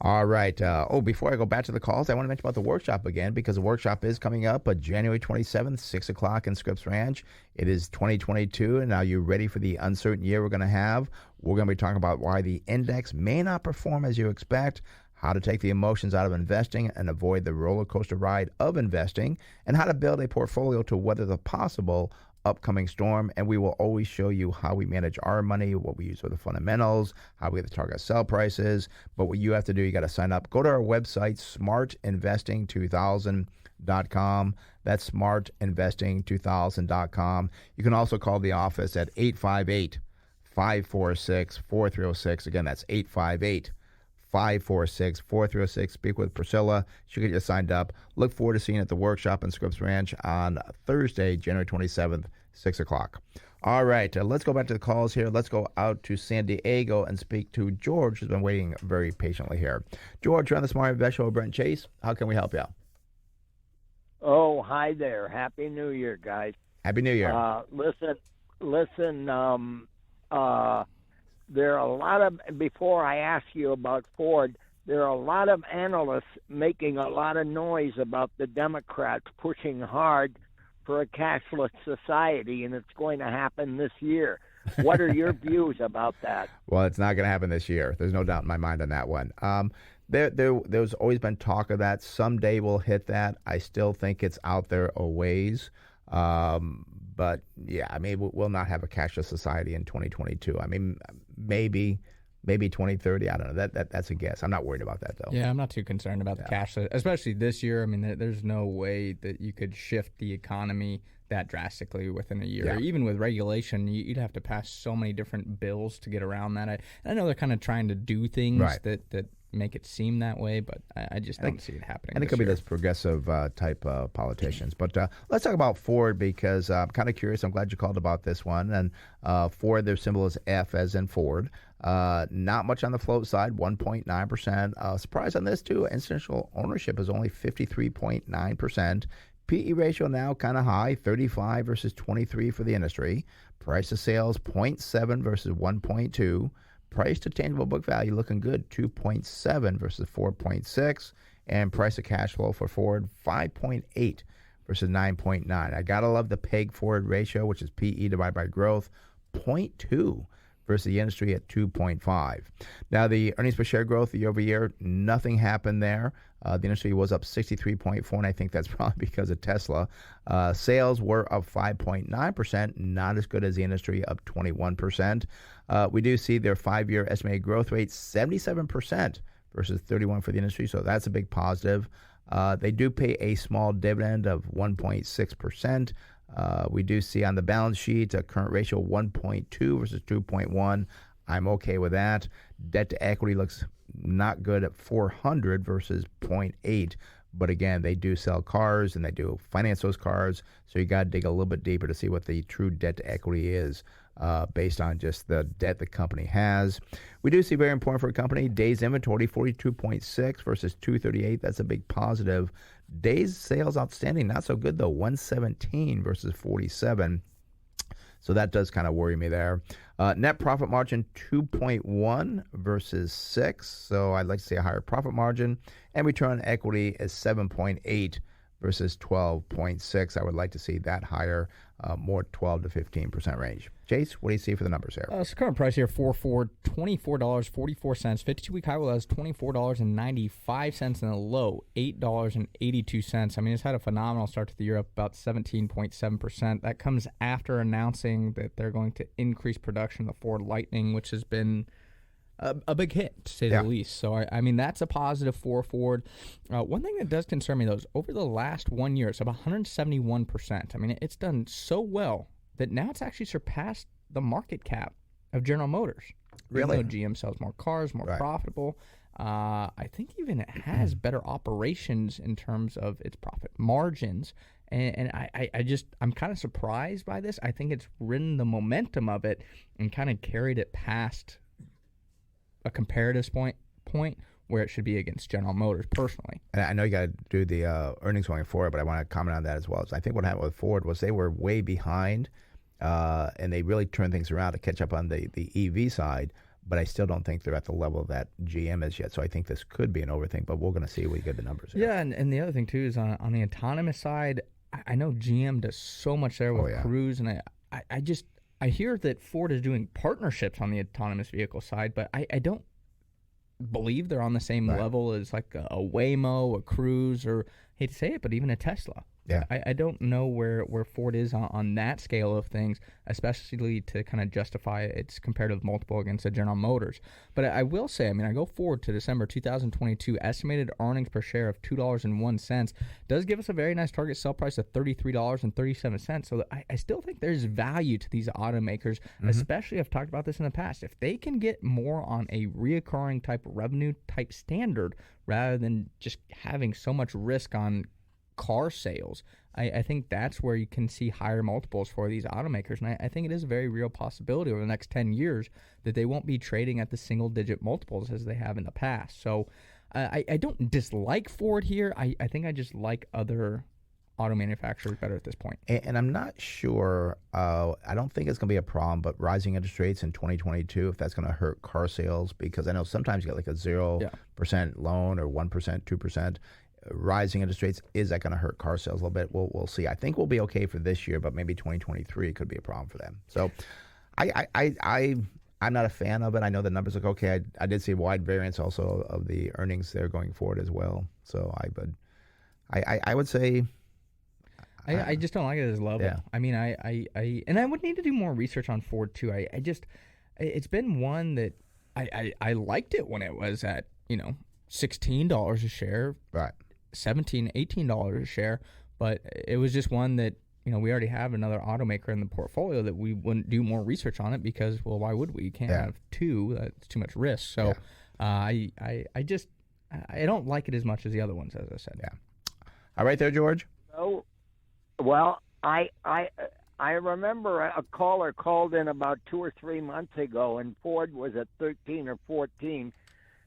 Speaker 2: All right. Before I go back to the calls, I want to mention about the workshop again, because the workshop is coming up January 27th, 6 o'clock in Scripps Ranch. It is 2022, and now you're ready for the uncertain year we're going to have. We're going to be talking about why the index may not perform as you expect, how to take the emotions out of investing and avoid the roller coaster ride of investing, and how to build a portfolio to weather the possible upcoming storm. And we will always show you how we manage our money, what we use for the fundamentals, how we have to target sell prices. But what you have to do, you got to sign up. Go to our website, smartinvesting2000.com. That's smartinvesting2000.com. You can also call the office at 858-546-4306. Again, that's 858-546-4306. Speak with Priscilla. She'll get you signed up. Look forward to seeing you at the workshop in Scripps Ranch on Thursday, January 27th, 6 o'clock. All right, let's go back to the calls here. Let's go out to San Diego and speak to George, who's been waiting very patiently here. George, you're on the Smart Invest Show with Brent Chase. How can we help you out?
Speaker 7: Oh, hi there. Happy New Year, guys.
Speaker 2: Happy New Year.
Speaker 7: Listen, there are a lot of, before I ask you about Ford, there are a lot of analysts making a lot of noise about the Democrats pushing hard for a cashless society, and it's going to happen this year. What are your views about that?
Speaker 2: Well, it's not going to happen this year. There's no doubt in my mind on that one. There's always been talk of that. Someday we'll hit that. I still think it's out there a ways. But yeah, I mean, we'll not have a cashless society in 2022. I mean, maybe 2030. I don't know. That's a guess. I'm not worried about that, though.
Speaker 3: Yeah, I'm not too concerned about the cashless, especially this year. I mean, there's no way that you could shift the economy that drastically within a year.
Speaker 2: Yeah.
Speaker 3: Even with regulation, you'd have to pass so many different bills to get around that. I know they're kind of trying to do things that make it seem that way, but I just don't see it happening.
Speaker 2: And it could be this progressive type politicians. But let's talk about Ford, because I'm kind of curious. I'm glad you called about this one. And Ford, their symbol is F as in Ford. Not much on the float side, 1.9%. Surprise on this, too. Institutional ownership is only 53.9%. PE ratio now kind of high, 35 versus 23 for the industry. Price to sales, 0.7 versus 1.2. Price to tangible book value looking good, 2.7 versus 4.6. And price to cash flow for Ford, 5.8 versus 9.9. I got to love the PEG Ford ratio, which is PE divided by growth, 0.2 versus the industry at 2.5. Now, the earnings per share growth year over year, nothing happened there. The industry was up 63.4, and I think that's probably because of Tesla. Sales were up 5.9%, not as good as the industry, up 21%. We do see their 5-year estimated growth rate, 77% versus 31 for the industry, so that's a big positive. They do pay a small dividend of 1.6%. We do see on the balance sheet a current ratio 1.2 versus 2.1. I'm okay with that. Debt to equity looks not good at 400 versus 0.8. But again, they do sell cars and they do finance those cars. So you got to dig a little bit deeper to see what the true debt to equity is based on just the debt the company has. We do see very important for a company, days inventory 42.6 versus 238. That's a big positive. Days sales outstanding, not so good though, 117 versus 47. So that does kind of worry me there. Net profit margin 2.1 versus 6. So I'd like to see a higher profit margin. And return on equity is 7.8 versus 12.6. I would like to see that higher, more 12 to 15% range. Chase, what do you see for the numbers here?
Speaker 3: So current price here for Ford, $24.44. 52-week high was $24.95 and a low, $8.82. I mean, it's had a phenomenal start to the year, up about 17.7%. That comes after announcing that they're going to increase production of the Ford Lightning, which has been a big hit, to say the least. So, I mean, that's a positive for Ford. One thing that does concern me, though, is over the last 1 year, it's up 171%. I mean, it's done so well that now it's actually surpassed the market cap of General Motors.
Speaker 2: Really?
Speaker 3: Even though GM sells more cars, more profitable. I think even it has better operations in terms of its profit margins. And I'm kind of surprised by this. I think it's ridden the momentum of it and kind of carried it past a comparative point where it should be against General Motors, personally.
Speaker 2: And I know you got to do the earnings going forward, but I want to comment on that as well. So I think what happened with Ford was they were way behind, and they really turned things around to catch up on the EV side, but I still don't think they're at the level that GM is yet. So I think this could be an overthink, but we're going to see when we get the numbers here.
Speaker 3: Yeah, and the other thing, too, is on the autonomous side, I know GM does so much there with Cruise, and I hear that Ford is doing partnerships on the autonomous vehicle side, but I don't believe they're on the same level as like a Waymo, a Cruise, or hate to say it, but even a Tesla.
Speaker 2: Yeah.
Speaker 3: I don't know where Ford is on that scale of things, especially to kind of justify its comparative multiple against the General Motors. But I will say, I mean, I go forward to December 2022, estimated earnings per share of $2.01 does give us a very nice target sell price of $33.37. So I still think there's value to these automakers, especially I've talked about this in the past. If they can get more on a reoccurring type revenue type standard rather than just having so much risk on car sales, I think that's where you can see higher multiples for these automakers. And I think it is a very real possibility over the next 10 years that they won't be trading at the single-digit multiples as they have in the past. So I don't dislike Ford here. I think I just like other auto manufacturers better at this point.
Speaker 2: And I'm not sure, I don't think it's going to be a problem, but rising interest rates in 2022, if that's going to hurt car sales, because I know sometimes you get like a 0% loan or 1%, 2%. Rising interest rates, is that going to hurt car sales a little bit? We'll see. I think we'll be okay for this year, but maybe 2023 could be a problem for them. So I'm not a fan of it. I know the numbers look okay. I did see a wide variance also of the earnings there going forward as well. So I would say
Speaker 3: I just don't like it as level.
Speaker 2: Yeah.
Speaker 3: I mean, and I would need to do more research on Ford too. It's been one that I liked it when it was at, $16 a share.
Speaker 2: Right.
Speaker 3: $17, $18 a share, but it was just one that, we already have another automaker in the portfolio that we wouldn't do more research on it because, well, why would we? You can't have two. That's too much risk. So I don't like it as much as the other ones, as I said.
Speaker 2: Yeah. All right there, George?
Speaker 7: Oh, well, I remember a caller called in about 2 or 3 months ago, and Ford was at 13 or 14.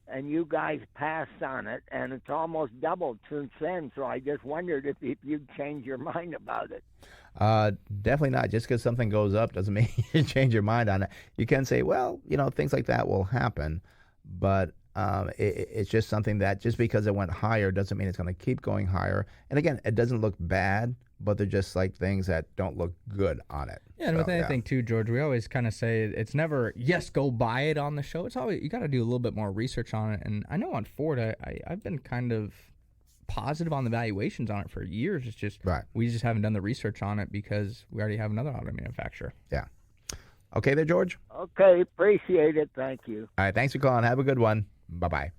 Speaker 7: and you guys passed on it, and it's almost doubled since then. So I just wondered if you'd change your mind about it.
Speaker 2: Definitely not. Just because something goes up doesn't mean you change your mind on it. You can say, well, things like that will happen, but it's just something that just because it went higher doesn't mean it's going to keep going higher. And again, it doesn't look bad, but they're just like things that don't look good on it.
Speaker 3: Yeah, and with anything too, George, we always kind of say it's never, yes, go buy it on the show. It's always, you got to do a little bit more research on it. And I know on Ford, I've been kind of positive on the valuations on it for years. It's just, we just haven't done the research on it because we already have another auto manufacturer.
Speaker 2: Yeah. Okay there, George?
Speaker 7: Okay, appreciate it. Thank you.
Speaker 2: All right, thanks for calling. Have a good one. Bye-bye.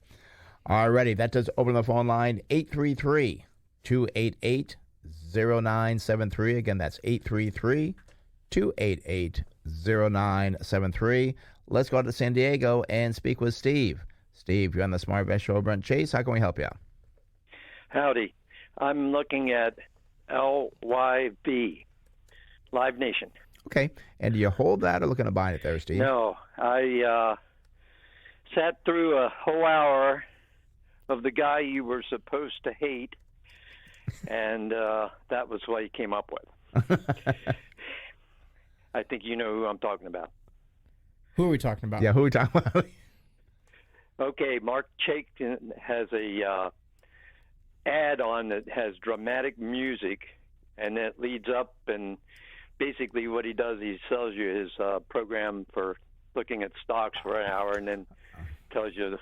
Speaker 2: All righty, that does open the phone line, 833-288-0973. Again, that's 833-288-0973. Let's go to San Diego and speak with Steve. Steve, you're on the Smart Best Show, Brent Chase. How can we help you?
Speaker 8: Howdy. I'm looking at LYV, Live Nation.
Speaker 2: Okay. And do you hold that or looking to buy it there, Steve?
Speaker 8: No. I sat through a whole hour of the guy you were supposed to hate, and that was what he came up with. I think you know who I'm talking about.
Speaker 3: Who are we talking about?
Speaker 2: Yeah, who are we talking about?
Speaker 8: Okay, Mark Chaikin has a ad on that has dramatic music, and it leads up, and basically what he does, he sells you his program for looking at stocks for an hour, and then tells you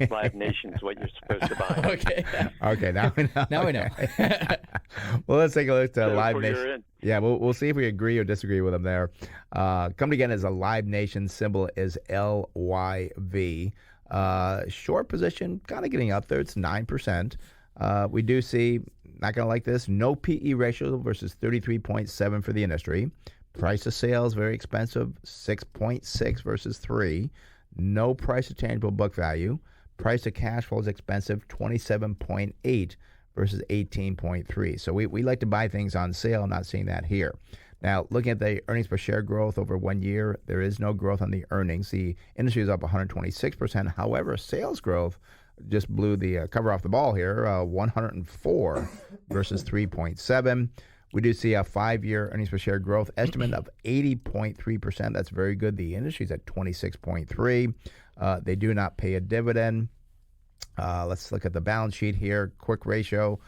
Speaker 8: Live Nation's what you're supposed to buy.
Speaker 3: Okay.
Speaker 2: Okay, now we know.
Speaker 3: Now we know.
Speaker 2: Well, let's take a look at
Speaker 8: So
Speaker 2: Live
Speaker 8: for your
Speaker 2: Nation. Yeah, we'll see if we agree or disagree with them there. Come again as a Live Nation, symbol is LYV. Short position, kind of getting up there. It's 9%. We do see, not going to like this, no PE ratio versus 33.7 for the industry. Price of sales, very expensive, 6.6 versus 3. No price to tangible book value. Price to cash flow is expensive, 27.8 versus 18.3. So we like to buy things on sale. I'm not seeing that here. Now, looking at the earnings per share growth over 1 year, there is no growth on the earnings. The industry is up 126%. However, sales growth just blew the cover off the ball here, 104 versus 3.7. We do see a 5-year earnings per share growth estimate of 80.3%. That's very good. The industry's at 26.3. They do not pay a dividend. Let's look at the balance sheet here. Quick ratio,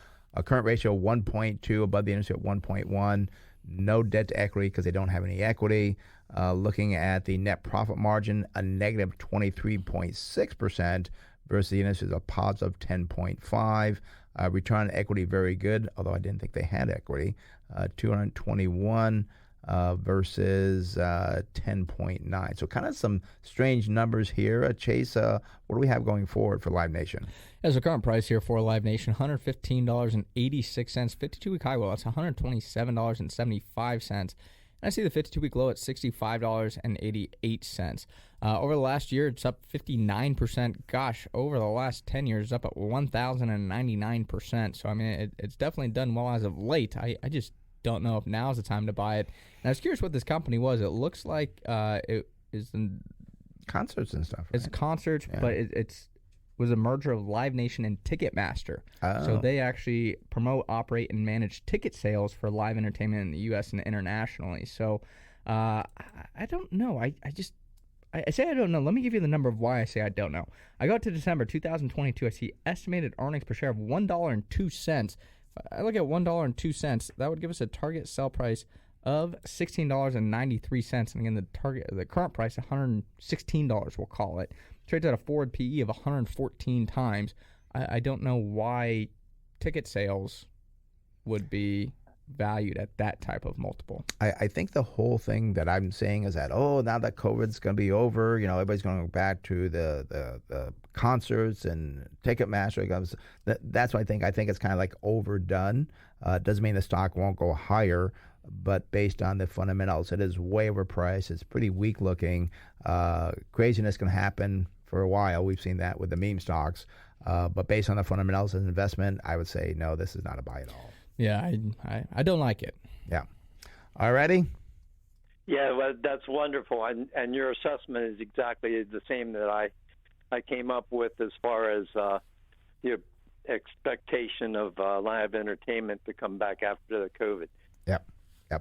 Speaker 2: current ratio 1.2, above the industry at 1.1. No debt to equity because they don't have any equity. Looking at the net profit margin, a negative 23.6% versus the industry is a positive 10.5. Return on equity, very good, although I didn't think they had equity. 221 versus 10.9. So kind of some strange numbers here. Chase, what do we have going forward for Live Nation?
Speaker 3: As the current price here for Live Nation, $115.86. 52-week high, well, that's $127.75. And I see the 52-week low at $65.88. Over the last year, it's up 59%. Gosh, over the last 10 years, it's up at 1,099%. So, I mean, it's definitely done well as of late. I just don't know if now's the time to buy it. And I was curious what this company was. It looks like it is
Speaker 2: concerts and stuff. Right?
Speaker 3: It's concerts, yeah. But it was a merger of Live Nation and Ticketmaster. Oh. So they actually promote, operate, and manage ticket sales for live entertainment in the U.S. and internationally. So I don't know. I say I don't know. Let me give you the number of why I say I don't know. I go to December 2022. I see estimated earnings per share of $1.02. I look at $1.02. That would give us a target sell price of $16.93. And again, the current price, $116, we'll call it. Trades at a forward PE of 114 times. I don't know why ticket sales would be valued at that type of multiple.
Speaker 2: I think the whole thing that I'm saying is that, now that COVID's going to be over, everybody's going to go back to the concerts and Ticketmaster. That's what I think. I think it's kind of like overdone. Doesn't mean the stock won't go higher, but based on the fundamentals, it is way overpriced. It's pretty weak looking. Craziness can happen for a while. We've seen that with the meme stocks. But based on the fundamentals as an investment, I would say, no, this is not a buy at all.
Speaker 3: Yeah, I don't like it.
Speaker 2: Yeah. All righty?
Speaker 8: Yeah, well, that's wonderful. And your assessment is exactly the same that I I came up with as far as the expectation of live entertainment to come back after the COVID.
Speaker 2: Yep.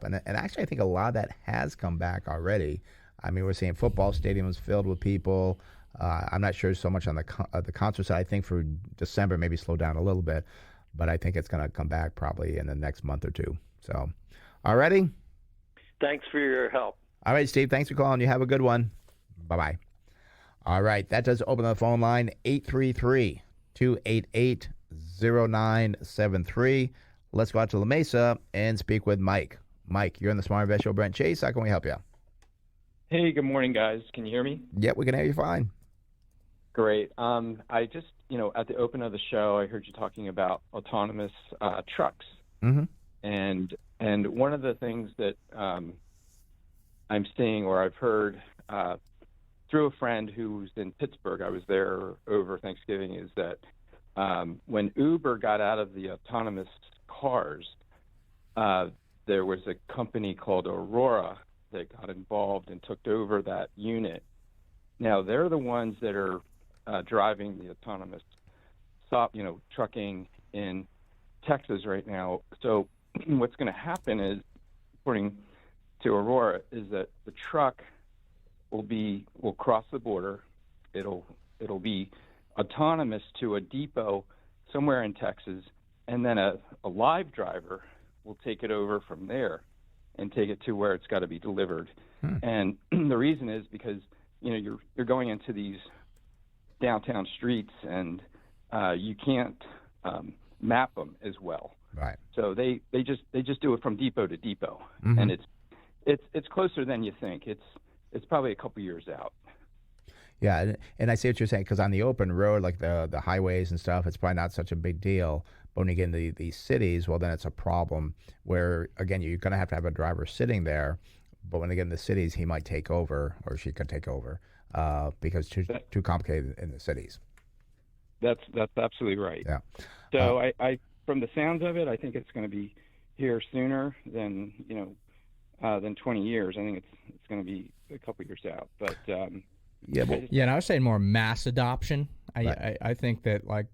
Speaker 2: And actually, I think a lot of that has come back already. I mean, we're seeing football stadiums filled with people. I'm not sure so much on the concert side. I think for December, maybe slow down a little bit, but I think it's going to come back probably in the next month or two. So, all righty.
Speaker 8: Thanks for your help.
Speaker 2: All right, Steve. Thanks for calling. You have a good one. Bye-bye. All right. That does open the phone line, 833-288-0973. Let's go out to La Mesa and speak with Mike. Mike, you're on the Smart Invest Show. Brent Chase, how can we help you?
Speaker 9: Hey, good morning, guys. Can you hear me?
Speaker 2: Yep, we can hear you fine.
Speaker 9: Great. I just, at the open of the show, I heard you talking about autonomous trucks.
Speaker 2: Mm-hmm.
Speaker 9: And one of the things that I'm seeing, or I've heard through a friend who's in Pittsburgh, I was there over Thanksgiving, is that when Uber got out of the autonomous cars, there was a company called Aurora that got involved and took over that unit. Now they're the ones that are driving the autonomous trucking in Texas right now. So what's going to happen is, according to Aurora, is that the truck will cross the border. It'll be autonomous to a depot somewhere in Texas, and then a live driver will take it over from there and take it to where it's got to be delivered. And the reason is because you're going into these downtown streets, and you can't map them as well.
Speaker 2: Right.
Speaker 9: So they just do it from depot to depot, and it's closer than you think. It's probably a couple years out.
Speaker 2: Yeah, and I see what you're saying, because on the open road, like the highways and stuff, it's probably not such a big deal. But when you get into these cities, well, then it's a problem where, again, you're going to have a driver sitting there. But when they get in the cities, he might take over, or she could take over, because it's too complicated in the cities.
Speaker 9: That's absolutely right.
Speaker 2: Yeah.
Speaker 9: So I from the sounds of it, I think it's going to be here sooner than 20 years. I think it's going to be a couple years out. But
Speaker 3: and I was saying more mass adoption.
Speaker 2: Right.
Speaker 3: I think that, like,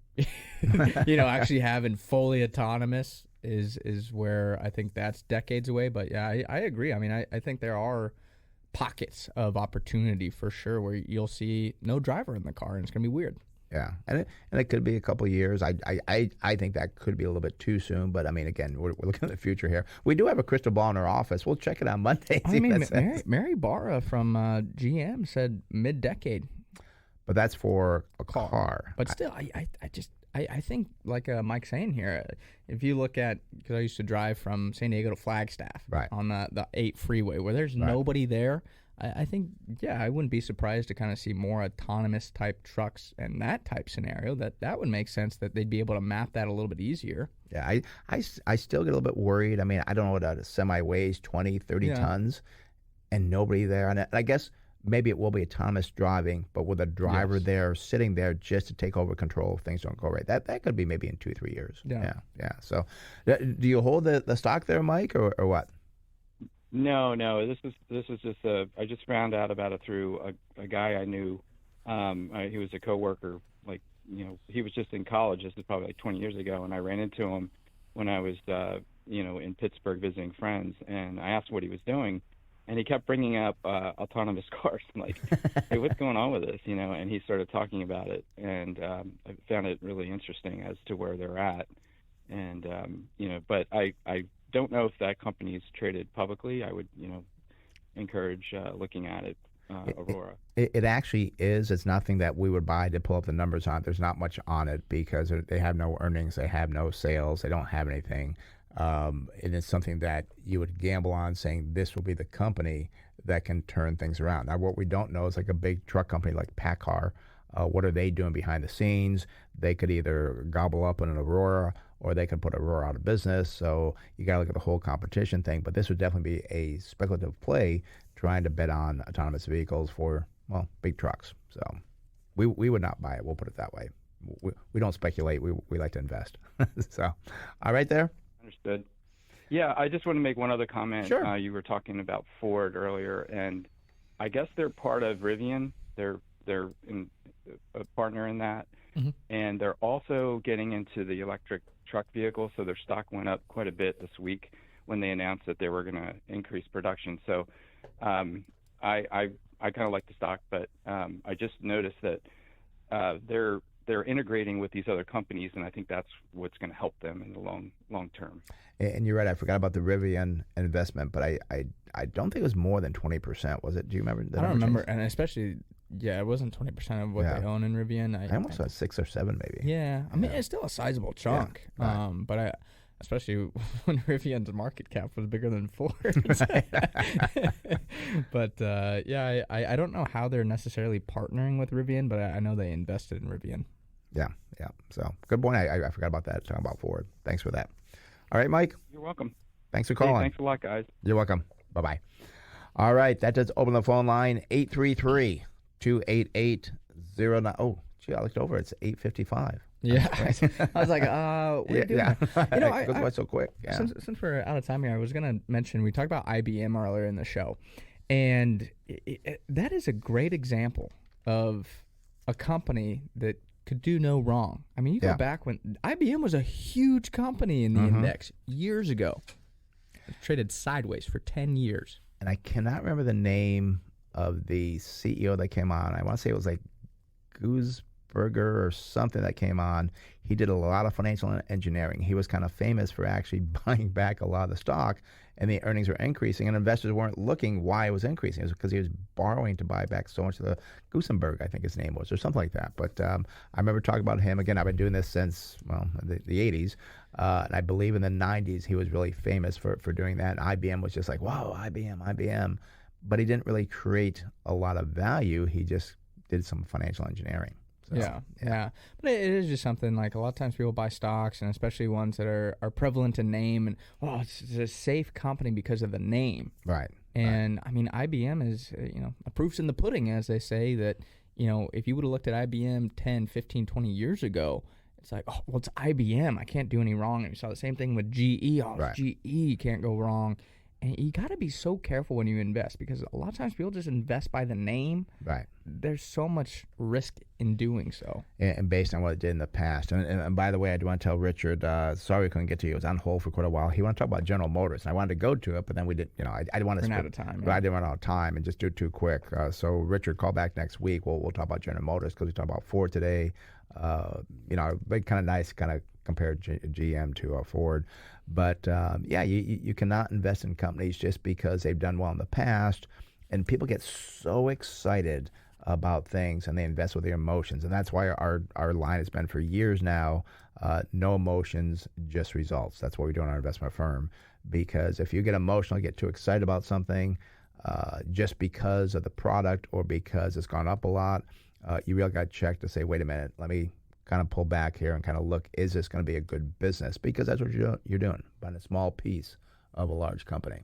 Speaker 3: actually having fully autonomous is where I think that's decades away. But yeah, I agree. I mean, I think there are pockets of opportunity for sure where you'll see no driver in the car, and it's gonna be weird.
Speaker 2: Yeah, and it could be a couple of years. I think that could be a little bit too soon. But I mean, again, we're looking at the future here. We do have a crystal ball in our office. We'll check it on Monday.
Speaker 3: I mean, Mary Barra from GM said mid-decade.
Speaker 2: But that's for a car.
Speaker 3: But still, I think, like Mike's saying here, if you look at, because I used to drive from San Diego to Flagstaff on the 8 freeway where there's nobody there, I think, I wouldn't be surprised to kind of see more autonomous type trucks and that type scenario. That would make sense that they'd be able to map that a little bit easier.
Speaker 2: Yeah, I still get a little bit worried. I mean, I don't know what a semi weighs, 20, 30 tons, and nobody there. And I guess maybe it will be autonomous driving, but with a driver there sitting there just to take over control if things don't go right. That could be maybe in 2-3 years. Yeah. So do you hold the stock there, Mike, or what?
Speaker 9: No. This is just I just found out about it through a guy I knew. He was a coworker. Like, he was just in college. This is probably like 20 years ago, and I ran into him when I was in Pittsburgh visiting friends, and I asked what he was doing. And he kept bringing up autonomous cars. I'm like, hey, what's going on with this? And he started talking about it. And I found it really interesting as to where they're at. And, but I don't know if that company is traded publicly. I would, encourage looking at it, Aurora.
Speaker 2: It actually is. It's nothing that we would buy to pull up the numbers on. There's not much on it because they have no earnings. They have no sales. They don't have anything. And it's something that you would gamble on, saying this will be the company that can turn things around. Now, what we don't know is, like a big truck company like PACCAR, what are they doing behind the scenes? They could either gobble up an Aurora, or they could put Aurora out of business. So you got to look at the whole competition thing. But this would definitely be a speculative play, trying to bet on autonomous vehicles for, big trucks. So we would not buy it. We'll put it that way. We don't speculate. We like to invest. So, all right there.
Speaker 9: Understood. Yeah, I just want to make one other comment.
Speaker 2: Sure.
Speaker 9: You were talking about Ford earlier, and I guess they're part of Rivian. They're a partner in that.
Speaker 3: Mm-hmm.
Speaker 9: And they're also getting into the electric truck vehicle, so their stock went up quite a bit this week when they announced that they were going to increase production. So I kind of like the stock, but I just noticed that they're integrating with these other companies, and I think that's what's going to help them in the long term.
Speaker 2: And you're right. I forgot about the Rivian investment, but I don't think it was more than 20%. Was it? Do you remember?
Speaker 3: I don't remember, and especially, it wasn't 20% of what they own in Rivian.
Speaker 2: I almost thought 6 or 7, maybe.
Speaker 3: Yeah, I mean, it's still a sizable chunk.
Speaker 2: Yeah. Right.
Speaker 3: But especially when Rivian's market cap was bigger than Ford's. But I don't know how they're necessarily partnering with Rivian, but I know they invested in Rivian.
Speaker 2: Yeah. So good point. I forgot about that. Talking about Ford. Thanks for that. All right, Mike.
Speaker 9: You're welcome.
Speaker 2: Thanks for calling.
Speaker 9: Hey, thanks a lot, guys.
Speaker 2: You're welcome. Bye-bye. All right, that does open the phone line, 833-288-09. Oh, gee, I looked over. It's 8:55.
Speaker 3: Yeah. I was like, we're doing
Speaker 2: it goes by so quick. Yeah.
Speaker 3: Since we're out of time here, I was going to mention, we talked about IBM earlier in the show, and that is a great example of a company that could do no wrong. I mean, you go back when IBM was a huge company in the index years ago. It traded sideways for 10 years.
Speaker 2: And I cannot remember the name of the CEO that came on. I want to say it was like Goosberger or something that came on. He did a lot of financial engineering. He was kind of famous for actually buying back a lot of the stock, and the earnings were increasing, and investors weren't looking why it was increasing. It was because he was borrowing to buy back so much of the Gusenberg, I think his name was, or something like that. But I remember talking about him. Again, I've been doing this since, the 80s, and I believe in the 90s he was really famous for doing that. And IBM was just like, wow, IBM. But he didn't really create a lot of value. He just did some financial engineering. So,
Speaker 3: yeah. But it is just something, like, a lot of times people buy stocks, and especially ones that are prevalent in name, and it's a safe company because of the name.
Speaker 2: Right.
Speaker 3: And I mean, IBM is, a proof's in the pudding, as they say, that, if you would have looked at IBM 10, 15, 20 years ago, it's like, it's IBM. I can't do any wrong. And we saw the same thing with GE. GE can't go wrong. And you got to be so careful when you invest, because a lot of times people just invest by the name.
Speaker 2: Right.
Speaker 3: There's so much risk in doing so.
Speaker 2: And based on what it did in the past. And by the way, I do want to tell Richard, sorry we couldn't get to you. It was on hold for quite a while. He wanted to talk about General Motors. And I wanted to go to it, but then we didn't, I didn't want to
Speaker 3: run out of time.
Speaker 2: I didn't run out of time and just do it too quick. So Richard, call back next week. We'll talk about General Motors, because we talked about Ford today. Kind of nice, kind of compared GM to Ford. But, you cannot invest in companies just because they've done well in the past. And people get so excited about things, and they invest with their emotions. And that's why our line has been for years now, no emotions, just results. That's what we do in our investment firm. Because if you get emotional, get too excited about something, just because of the product or because it's gone up a lot, you really got to check to say, wait a minute, let me kind of pull back here and kind of look, is this going to be a good business? Because that's what you're doing, buying a small piece of a large company.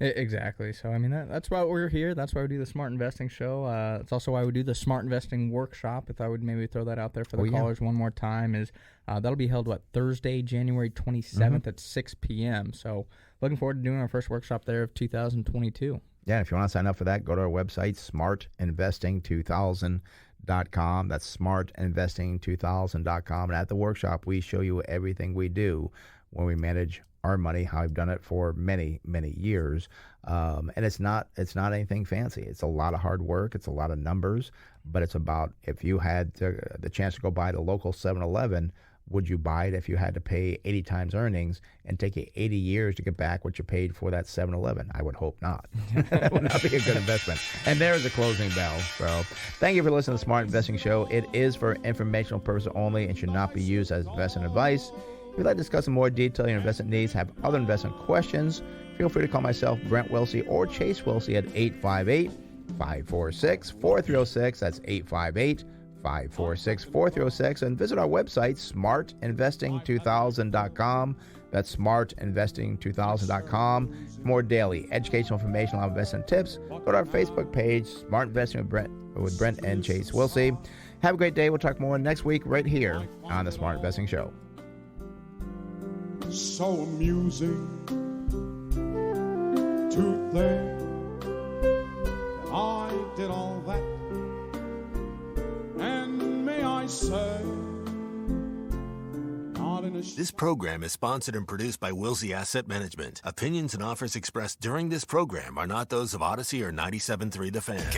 Speaker 3: Exactly. So, I mean, that's why we're here. That's why we do the Smart Investing Show. It's also why we do the Smart Investing Workshop. If I would maybe throw that out there for the callers one more time, is that'll be held, Thursday, January 27th at 6 p.m. So, looking forward to doing our first workshop there of 2022.
Speaker 2: Yeah, if you want to sign up for that, go to our website, smartinvesting2000.com. That's smartinvesting2000.com. And at the workshop, we show you everything we do when we manage our money, how I've done it for many, many years. And it's not anything fancy. It's a lot of hard work. It's a lot of numbers. But it's about, if you had the chance to go buy the local 7-Eleven, would you buy it if you had to pay 80 times earnings and take you 80 years to get back what you paid for that 7-Eleven? I would hope not. That would not be a good investment. And there's a closing bell. So thank you for listening to the Smart Investing Show. It is for informational purposes only and should not be used as investment advice. If you'd like to discuss in more detail your investment needs, have other investment questions, feel free to call myself, Brent Wilsey, or Chase Wilsey at 858-546-4306. That's 858-546-4306. And visit our website, smartinvesting2000.com. That's smartinvesting2000.com. For more daily educational information on investment tips, go to our Facebook page, Smart Investing with Brent and Chase Wilsey. Have a great day. We'll talk more next week right here on the Smart Investing Show.
Speaker 10: So amusing to think that I did all that, and say. Not in a
Speaker 11: This program is sponsored and produced by Wilsey Asset Management. Opinions and offers expressed during this program are not those of Odyssey or 97.3 The Fan.